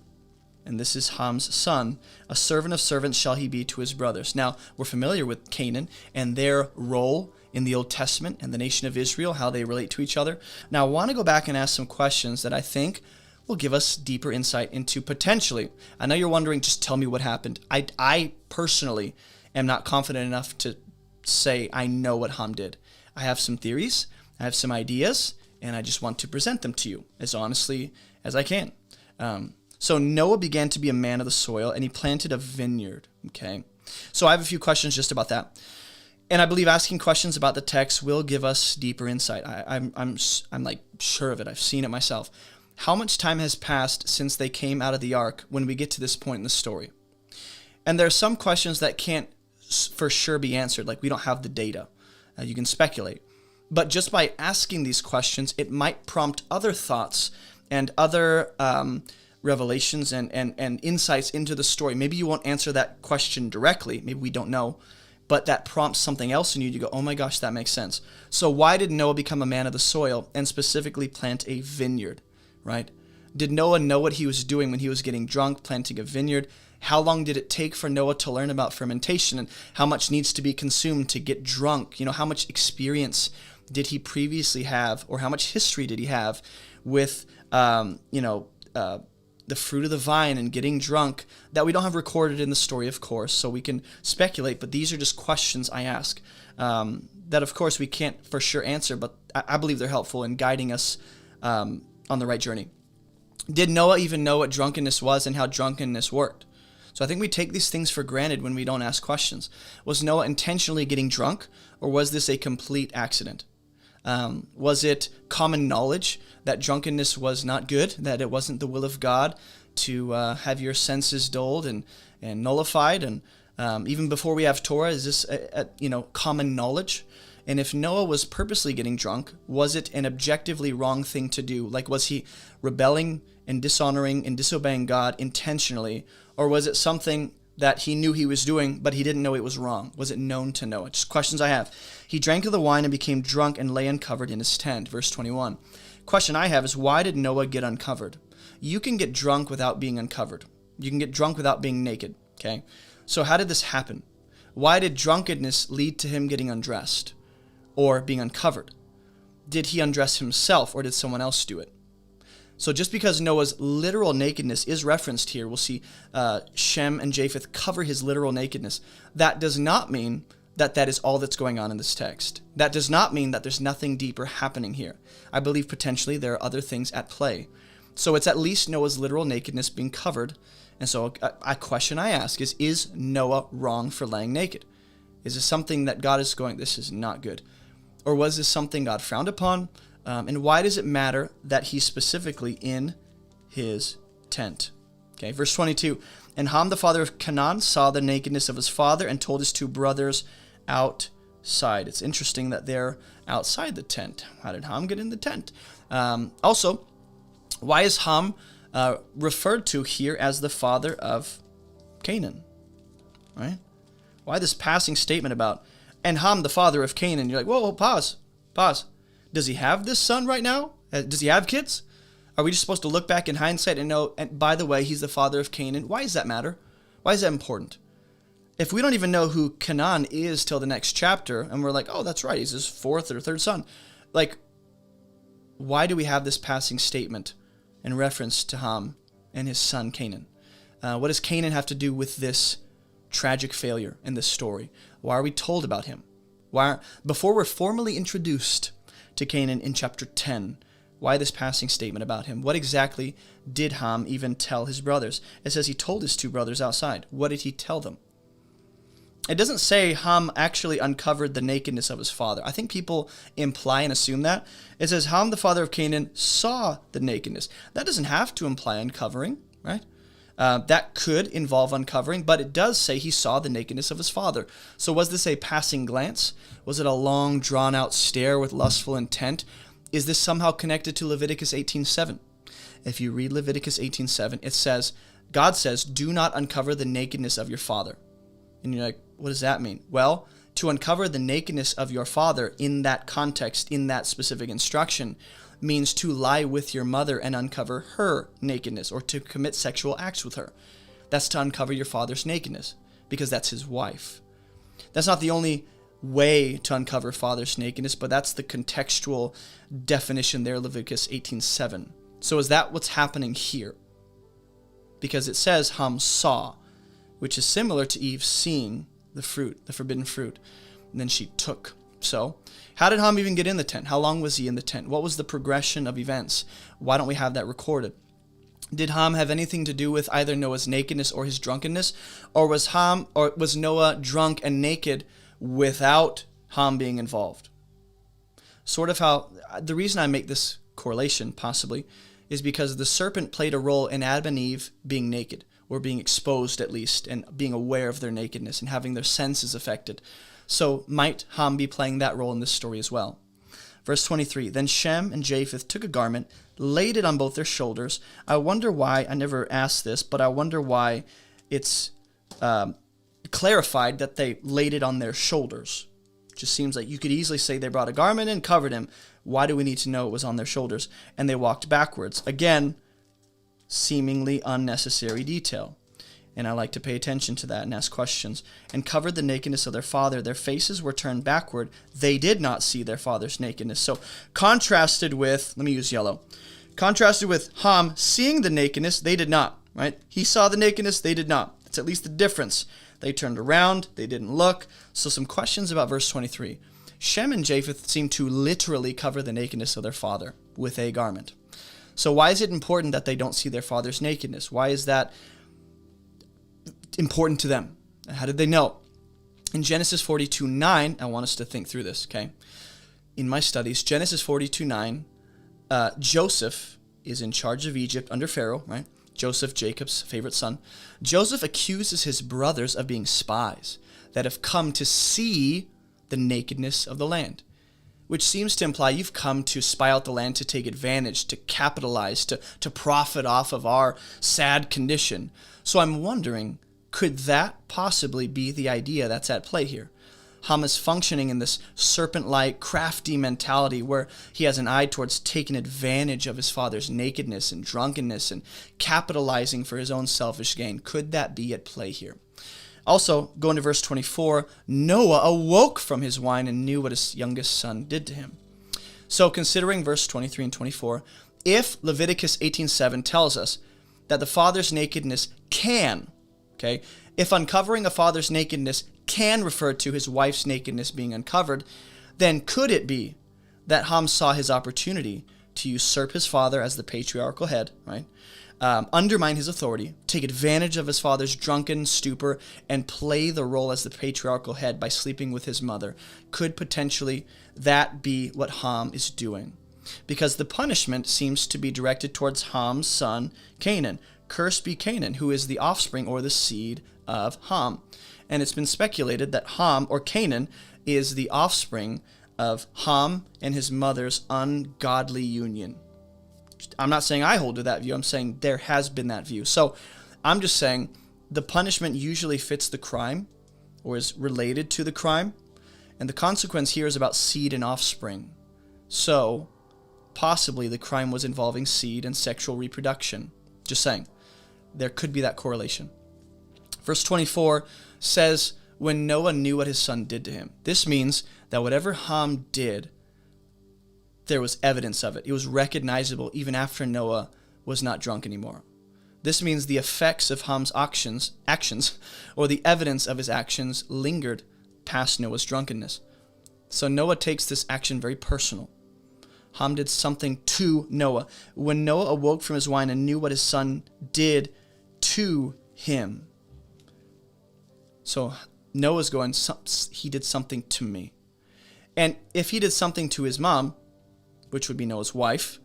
and this is Ham's son, "a servant of servants shall he be to his brothers." Now, we're familiar with Canaan and their role in the Old Testament and the nation of Israel, how they relate to each other. Now, I want to go back and ask some questions that I think will give us deeper insight into potentially. I know you're wondering, just tell me what happened. I personally am not confident enough to say I know what Ham did. I have some theories, I have some ideas, and I just want to present them to you as honestly as I can. So Noah began to be a man of the soil, and he planted a vineyard. Okay, so I have a few questions just about that, and I believe asking questions about the text will give us deeper insight. I'm like sure of it. I've seen it myself. How much time has passed since they came out of the ark when we get to this point in the story? And there are some questions that can't for sure be answered. Like, we don't have the data. You can speculate. But just by asking these questions, it might prompt other thoughts and other revelations and insights into the story. Maybe you won't answer that question directly. Maybe we don't know. But that prompts something else in you to go, oh my gosh, that makes sense. So why did Noah become a man of the soil and specifically plant a vineyard, right? Did Noah know what he was doing when he was getting drunk, planting a vineyard? How long did it take for Noah to learn about fermentation and how much needs to be consumed to get drunk? How much experience did he previously have, or how much history did he have with, the fruit of the vine and getting drunk that we don't have recorded in the story, of course, so we can speculate, but these are just questions I ask that, of course, we can't for sure answer, but I believe they're helpful in guiding us on the right journey. Did Noah even know what drunkenness was and how drunkenness worked? So I think we take these things for granted when we don't ask questions. Was Noah intentionally getting drunk, or was this a complete accident? Was it common knowledge that drunkenness was not good, that it wasn't the will of God to have your senses dulled and nullified? And even before we have Torah, is this common knowledge? And if Noah was purposely getting drunk, was it an objectively wrong thing to do? Like, was he rebelling and dishonoring and disobeying God intentionally? Or was it something that he knew he was doing, but he didn't know it was wrong? Was it known to Noah? Just questions I have. He drank of the wine and became drunk and lay uncovered in his tent. Verse 21. Question I have is, why did Noah get uncovered? You can get drunk without being uncovered. You can get drunk without being naked. Okay? So how did this happen? Why did drunkenness lead to him getting undressed or being uncovered? Did he undress himself or did someone else do it? So just because Noah's literal nakedness is referenced here, we'll see Shem and Japheth cover his literal nakedness. That does not mean that that is all that's going on in this text. That does not mean that there's nothing deeper happening here. I believe potentially there are other things at play. So it's at least Noah's literal nakedness being covered. And so a question I ask is Noah wrong for laying naked? Is this something that God is going, this is not good? Or was this something God frowned upon? And why does it matter that he's specifically in his tent? Okay, verse 22. And Ham, the father of Canaan, saw the nakedness of his father and told his two brothers outside. It's interesting that they're outside the tent. How did Ham get in the tent? Also, why is Ham referred to here as the father of Canaan? Right? Why this passing statement about, and Ham, the father of Canaan? You're like, whoa, pause. Does he have this son right now? Does he have kids? Are we just supposed to look back in hindsight and know, and by the way, he's the father of Canaan? Why does that matter? Why is that important? If we don't even know who Canaan is till the next chapter, and we're like, oh, that's right, he's his fourth or third son. Like, why do we have this passing statement in reference to Ham and his son Canaan? What does Canaan have to do with this tragic failure in this story? Why are we told about him? Before we're formally introduced to Canaan in chapter 10, why this passing statement about him? What exactly did Ham even tell his brothers? It says he told his two brothers outside. What did he tell them? It doesn't say Ham actually uncovered the nakedness of his father. I think people imply and assume that. It says Ham, the father of Canaan, saw the nakedness. That doesn't have to imply uncovering, right? That could involve uncovering, but it does say he saw the nakedness of his father. So was this a passing glance? Was it a long, drawn-out stare with lustful intent? Is this somehow connected to Leviticus 18:7? If you read Leviticus 18:7, it says, God says, do not uncover the nakedness of your father. And you're like, what does that mean? Well, to uncover the nakedness of your father in that context, in that specific instruction, means to lie with your mother and uncover her nakedness, or to commit sexual acts with her. That's to uncover your father's nakedness, because that's his wife. That's not the only way to uncover father's nakedness, but that's the contextual definition there, Leviticus 18:7. So is that what's happening here? Because it says Ham saw, which is similar to Eve seeing the fruit, the forbidden fruit, and then she took. So, how did Ham even get in the tent? How long was he in the tent? What was the progression of events? Why don't we have that recorded? Did Ham have anything to do with either Noah's nakedness or his drunkenness? Or was Noah drunk and naked without Ham being involved? Sort of how, the reason I make this correlation, possibly, is because the serpent played a role in Adam and Eve being naked, or being exposed at least, and being aware of their nakedness and having their senses affected. So might Ham be playing that role in this story as well? Verse 23, then Shem and Japheth took a garment, laid it on both their shoulders. I wonder why, I never asked this, but I wonder why it's clarified that they laid it on their shoulders. It just seems like you could easily say they brought a garment and covered him. Why do we need to know it was on their shoulders? And they walked backwards. Again, seemingly unnecessary detail. And I like to pay attention to that and ask questions. And covered the nakedness of their father. Their faces were turned backward. They did not see their father's nakedness. So contrasted with, let me use yellow. Contrasted with Ham seeing the nakedness, they did not, right? He saw the nakedness, they did not. It's at least the difference. They turned around, they didn't look. So some questions about verse 23. Shem and Japheth seem to literally cover the nakedness of their father with a garment. So why is it important that they don't see their father's nakedness? Why is that important to them? How did they know? In Genesis 42:9, I want us to think through this, okay? in my studies, Genesis 42:9, Joseph is in charge of Egypt under Pharaoh, right? Joseph, Jacob's favorite son. Joseph accuses his brothers of being spies that have come to see the nakedness of the land, which seems to imply you've come to spy out the land to take advantage, to capitalize, to profit off of our sad condition. So I'm wondering, could that possibly be the idea that's at play here? Ham is functioning in this serpent-like, crafty mentality where he has an eye towards taking advantage of his father's nakedness and drunkenness and capitalizing for his own selfish gain. Could that be at play here? Also, going to verse 24, Noah awoke from his wine and knew what his youngest son did to him. So considering verse 23 and 24, if Leviticus 18:7 tells us that the father's nakedness can, okay, if uncovering a father's nakedness can refer to his wife's nakedness being uncovered, then could it be that Ham saw his opportunity to usurp his father as the patriarchal head, right? Undermine his authority, take advantage of his father's drunken stupor, and play the role as the patriarchal head by sleeping with his mother? Could potentially that be what Ham is doing? Because the punishment seems to be directed towards Ham's son, Canaan. Cursed be Canaan, who is the offspring or the seed of Ham. And it's been speculated that Ham, or Canaan, is the offspring of Ham and his mother's ungodly union. I'm not saying I hold to that view. I'm saying there has been that view. So I'm just saying the punishment usually fits the crime or is related to the crime. And the consequence here is about seed and offspring. So possibly the crime was involving seed and sexual reproduction. Just saying. There could be that correlation. Verse 24 says, when Noah knew what his son did to him. This means that whatever Ham did, there was evidence of it. It was recognizable even after Noah was not drunk anymore. This means the effects of Ham's actions, or the evidence of his actions lingered past Noah's drunkenness. So Noah takes this action very personal. Ham did something to Noah. When Noah awoke from his wine and knew what his son did to him. So Noah's going, he did something to me. And if he did something to his mom, which would be Noah's wife,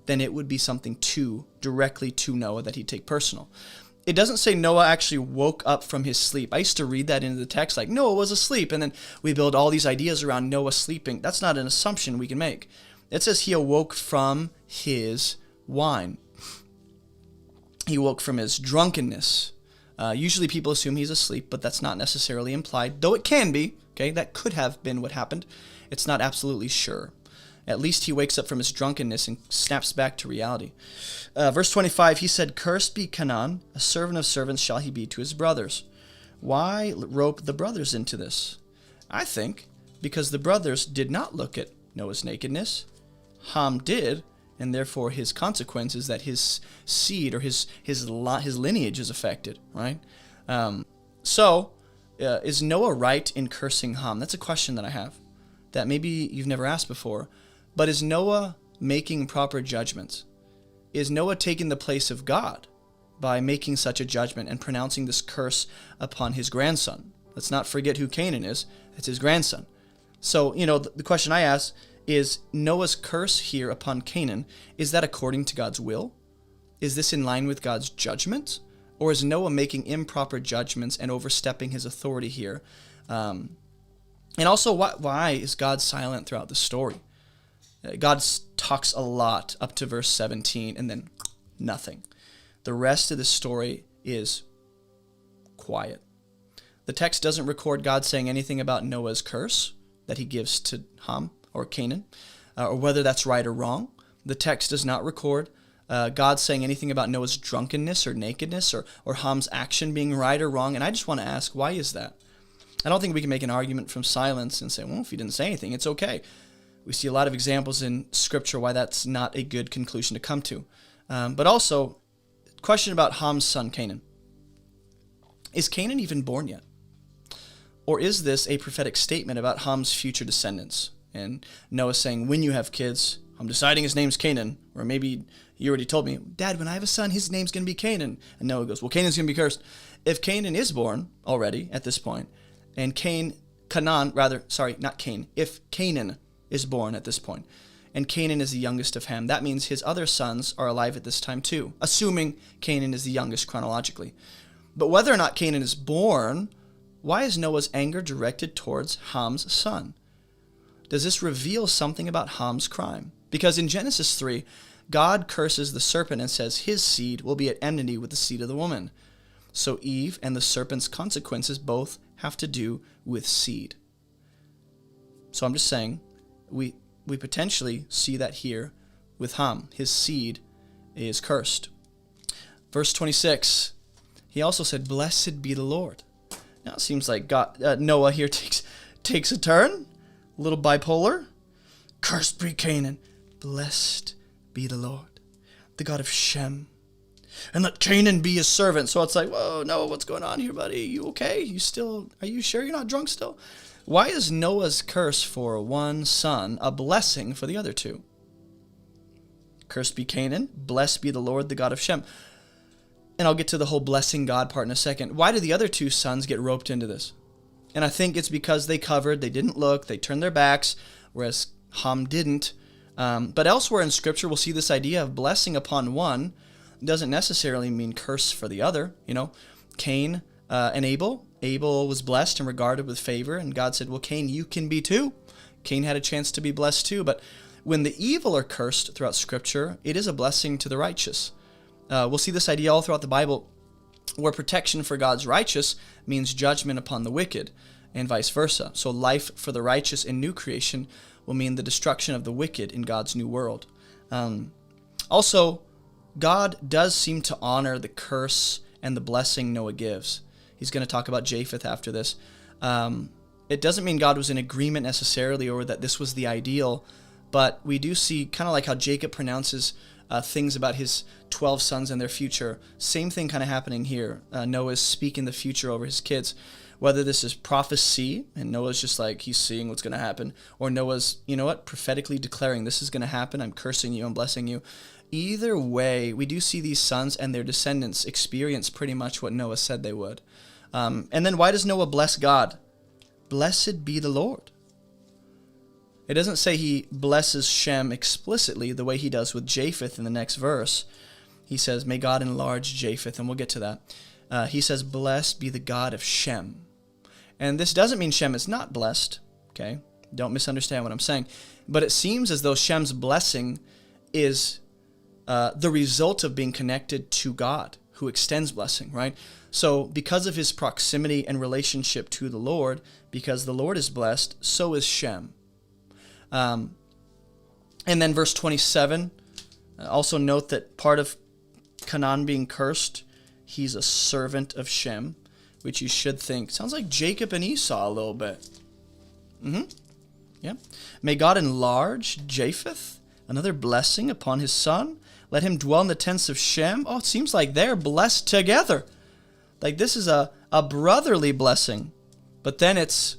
then it would be something directly to Noah that he'd take personal. It doesn't say Noah actually woke up from his sleep. I used to read that into the text like Noah was asleep, and then we build all these ideas around Noah sleeping. That's not an assumption we can make. It says he awoke from his wine. He woke from his drunkenness. Usually people assume he's asleep, but that's not necessarily implied, though it can be. Okay, that could have been what happened. It's not absolutely sure. At least he wakes up from his drunkenness and snaps back to reality. Verse 25, he said, cursed be Canaan, a servant of servants shall he be to his brothers. Why rope the brothers into this? I think because the brothers did not look at Noah's nakedness. Ham did, and therefore his consequence is that his seed or his lineage is affected, right? Is Noah right in cursing Ham? That's a question that I have that maybe you've never asked before. But is Noah making proper judgments? Is Noah taking the place of God by making such a judgment and pronouncing this curse upon his grandson? Let's not forget who Canaan is. It's his grandson. So, the question I ask is Noah's curse here upon Canaan, is that according to God's will? Is this in line with God's judgment? Or is Noah making improper judgments and overstepping his authority here? And also, why is God silent throughout the story? God talks a lot up to verse 17 and then nothing. The rest of the story is quiet. The text doesn't record God saying anything about Noah's curse that he gives to Ham or Canaan, or whether that's right or wrong. The text does not record God saying anything about Noah's drunkenness or nakedness or Ham's action being right or wrong. And I just want to ask, why is that? I don't think we can make an argument from silence and say, well, if he didn't say anything, it's okay. We see a lot of examples in Scripture why that's not a good conclusion to come to. But also, question about Ham's son, Canaan. Is Canaan even born yet? Or is this a prophetic statement about Ham's future descendants? And Noah saying, when you have kids, I'm deciding his name's Canaan. Or maybe you already told me, Dad, when I have a son, his name's going to be Canaan. And Noah goes, well, Canaan's going to be cursed. If Canaan is born already at this point, and if Canaan is born at this point, and Canaan is the youngest of Ham. That means his other sons are alive at this time too, assuming Canaan is the youngest chronologically. But whether or not Canaan is born, why is Noah's anger directed towards Ham's son? Does this reveal something about Ham's crime? Because in Genesis 3, God curses the serpent and says his seed will be at enmity with the seed of the woman. So Eve and the serpent's consequences both have to do with seed. So I'm just saying, we potentially see that here with Ham. His seed is cursed. Verse 26, he also said, "Blessed be the Lord." Now it seems like Noah here takes a turn, a little bipolar. "Cursed be Canaan, blessed be the Lord, the God of Shem, and let Canaan be his servant." So it's like, whoa, Noah, what's going on here, buddy? You okay? Are you sure you're not drunk still? Why is Noah's curse for one son a blessing for the other two? Cursed be Canaan, blessed be the Lord, the God of Shem. And I'll get to the whole blessing God part in a second. Why do the other two sons get roped into this? And I think it's because they didn't look, they turned their backs, whereas Ham didn't. But elsewhere in Scripture, we'll see this idea of blessing upon one doesn't necessarily mean curse for the other. Cain and Abel. Abel was blessed and regarded with favor, and God said, well, Cain, you can be too. Cain had a chance to be blessed too. But when the evil are cursed throughout Scripture, it is a blessing to the righteous. We'll see this idea all throughout the Bible, where protection for God's righteous means judgment upon the wicked, and vice versa. So life for the righteous in new creation will mean the destruction of the wicked in God's new world. Also, God does seem to honor the curse and the blessing Noah gives. He's going to talk about Japheth after this. It doesn't mean God was in agreement necessarily, or that this was the ideal, but we do see kind of like how Jacob pronounces things about his 12 sons and their future. Same thing kind of happening here. Noah's speaking the future over his kids. Whether this is prophecy, and Noah's just like, he's seeing what's going to happen, or Noah's, prophetically declaring, this is going to happen, I'm cursing you, I'm blessing you. Either way, we do see these sons and their descendants experience pretty much what Noah said they would. And then why does Noah bless God? Blessed be the Lord. It doesn't say he blesses Shem explicitly the way he does with Japheth in the next verse. He says, may God enlarge Japheth, and we'll get to that. He says, blessed be the God of Shem. And this doesn't mean Shem is not blessed, okay? Don't misunderstand what I'm saying. But it seems as though Shem's blessing is the result of being connected to God, who extends blessing, right? So because of his proximity and relationship to the Lord, because the Lord is blessed, so is Shem. And then verse 27, also note that part of Canaan being cursed, he's a servant of Shem, which you should think sounds like Jacob and Esau a little bit. Yeah. May God enlarge Japheth, another blessing upon his son. Let him dwell in the tents of Shem. Oh, it seems like they're blessed together. Like this is a brotherly blessing. But then it's,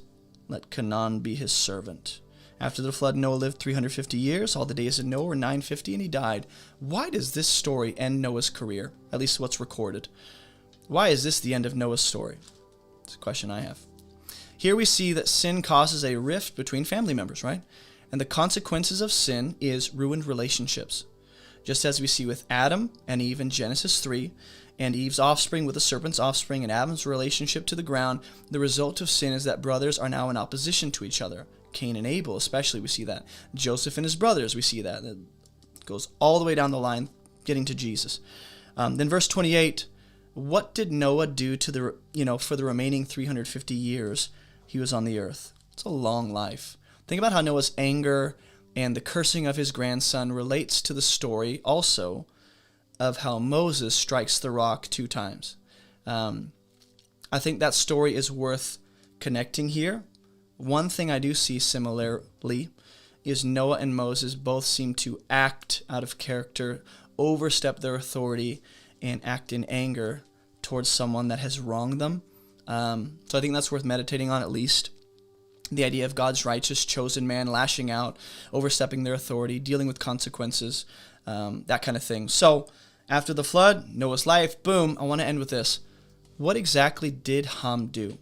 let Canaan be his servant. After the flood, Noah lived 350 years. All the days of Noah were 950, and he died. Why does this story end Noah's career? At least what's recorded. Why is this the end of Noah's story? It's a question I have. Here we see that sin causes a rift between family members, right? And the consequences of sin is ruined relationships. Just as we see with Adam and Eve in Genesis 3, and Eve's offspring with the serpent's offspring and Adam's relationship to the ground, the result of sin is that brothers are now in opposition to each other. Cain and Abel especially, we see that. Joseph and his brothers, we see that. It goes all the way down the line, getting to Jesus. Then verse 28, what did Noah do to for the remaining 350 years he was on the earth? It's a long life. Think about how Noah's anger and the cursing of his grandson relates to the story also of how Moses strikes the rock 2 times. I think that story is worth connecting here. One thing I do see similarly is Noah and Moses both seem to act out of character, overstep their authority, and act in anger towards someone that has wronged them. So I think that's worth meditating on at least. The idea of God's righteous chosen man lashing out, overstepping their authority, dealing with consequences, that kind of thing. So after the flood, Noah's life, boom, I want to end with this. What exactly did Ham do?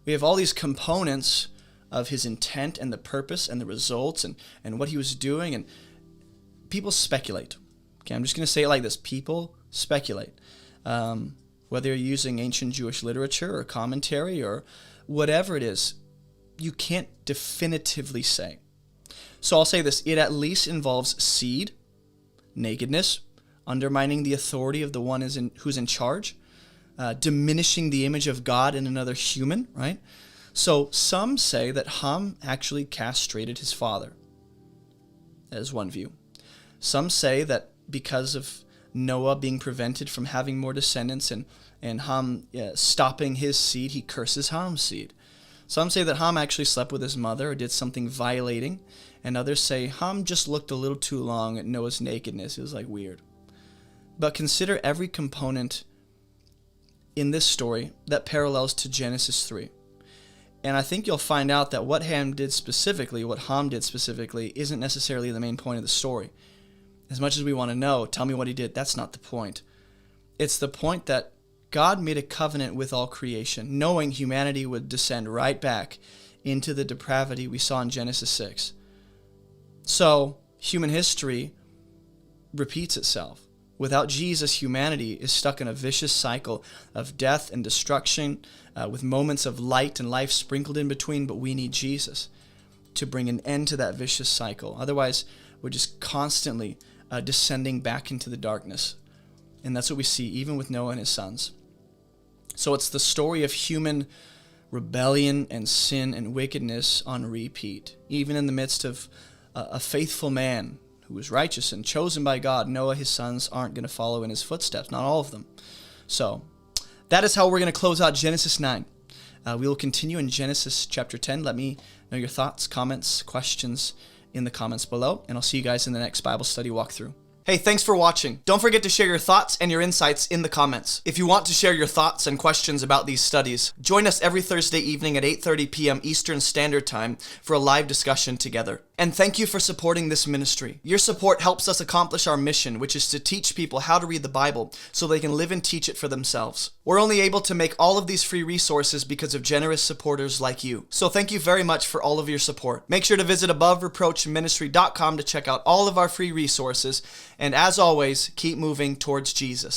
We have all these components of his intent and the purpose and the results and what he was doing. And people speculate. Okay, I'm just going to say it like this. People speculate. Whether you're using ancient Jewish literature or commentary or whatever it is, you can't definitively say. So I'll say this. It at least involves seed, nakedness, undermining the authority of the one who's in charge, diminishing the image of God in another human, right? So some say that Ham actually castrated his father. That is one view. Some say that because of Noah being prevented from having more descendants and Ham stopping his seed, he curses Ham's seed. Some say that Ham actually slept with his mother or did something violating, and others say Ham just looked a little too long at Noah's nakedness. It was like weird. But consider every component in this story that parallels to Genesis 3. And I think you'll find out that what Ham did specifically, isn't necessarily the main point of the story. As much as we want to know, tell me what he did, that's not the point. It's the point that God made a covenant with all creation, knowing humanity would descend right back into the depravity we saw in Genesis 6. So, human history repeats itself. Without Jesus, humanity is stuck in a vicious cycle of death and destruction, with moments of light and life sprinkled in between, but we need Jesus to bring an end to that vicious cycle. Otherwise, we're just constantly descending back into the darkness. And that's what we see even with Noah and his sons. So it's the story of human rebellion and sin and wickedness on repeat. Even in the midst of a faithful man who was righteous and chosen by God, Noah, his sons, aren't going to follow in his footsteps. Not all of them. So that is how we're going to close out Genesis 9. We will continue in Genesis chapter 10. Let me know your thoughts, comments, questions in the comments below. And I'll see you guys in the next Bible study walkthrough. Hey, thanks for watching. Don't forget to share your thoughts and your insights in the comments. If you want to share your thoughts and questions about these studies, join us every Thursday evening at 8:30 p.m. Eastern Standard Time for a live discussion together. And thank you for supporting this ministry. Your support helps us accomplish our mission, which is to teach people how to read the Bible so they can live and teach it for themselves. We're only able to make all of these free resources because of generous supporters like you. So thank you very much for all of your support. Make sure to visit AboveReproachMinistry.com to check out all of our free resources. And as always, keep moving towards Jesus.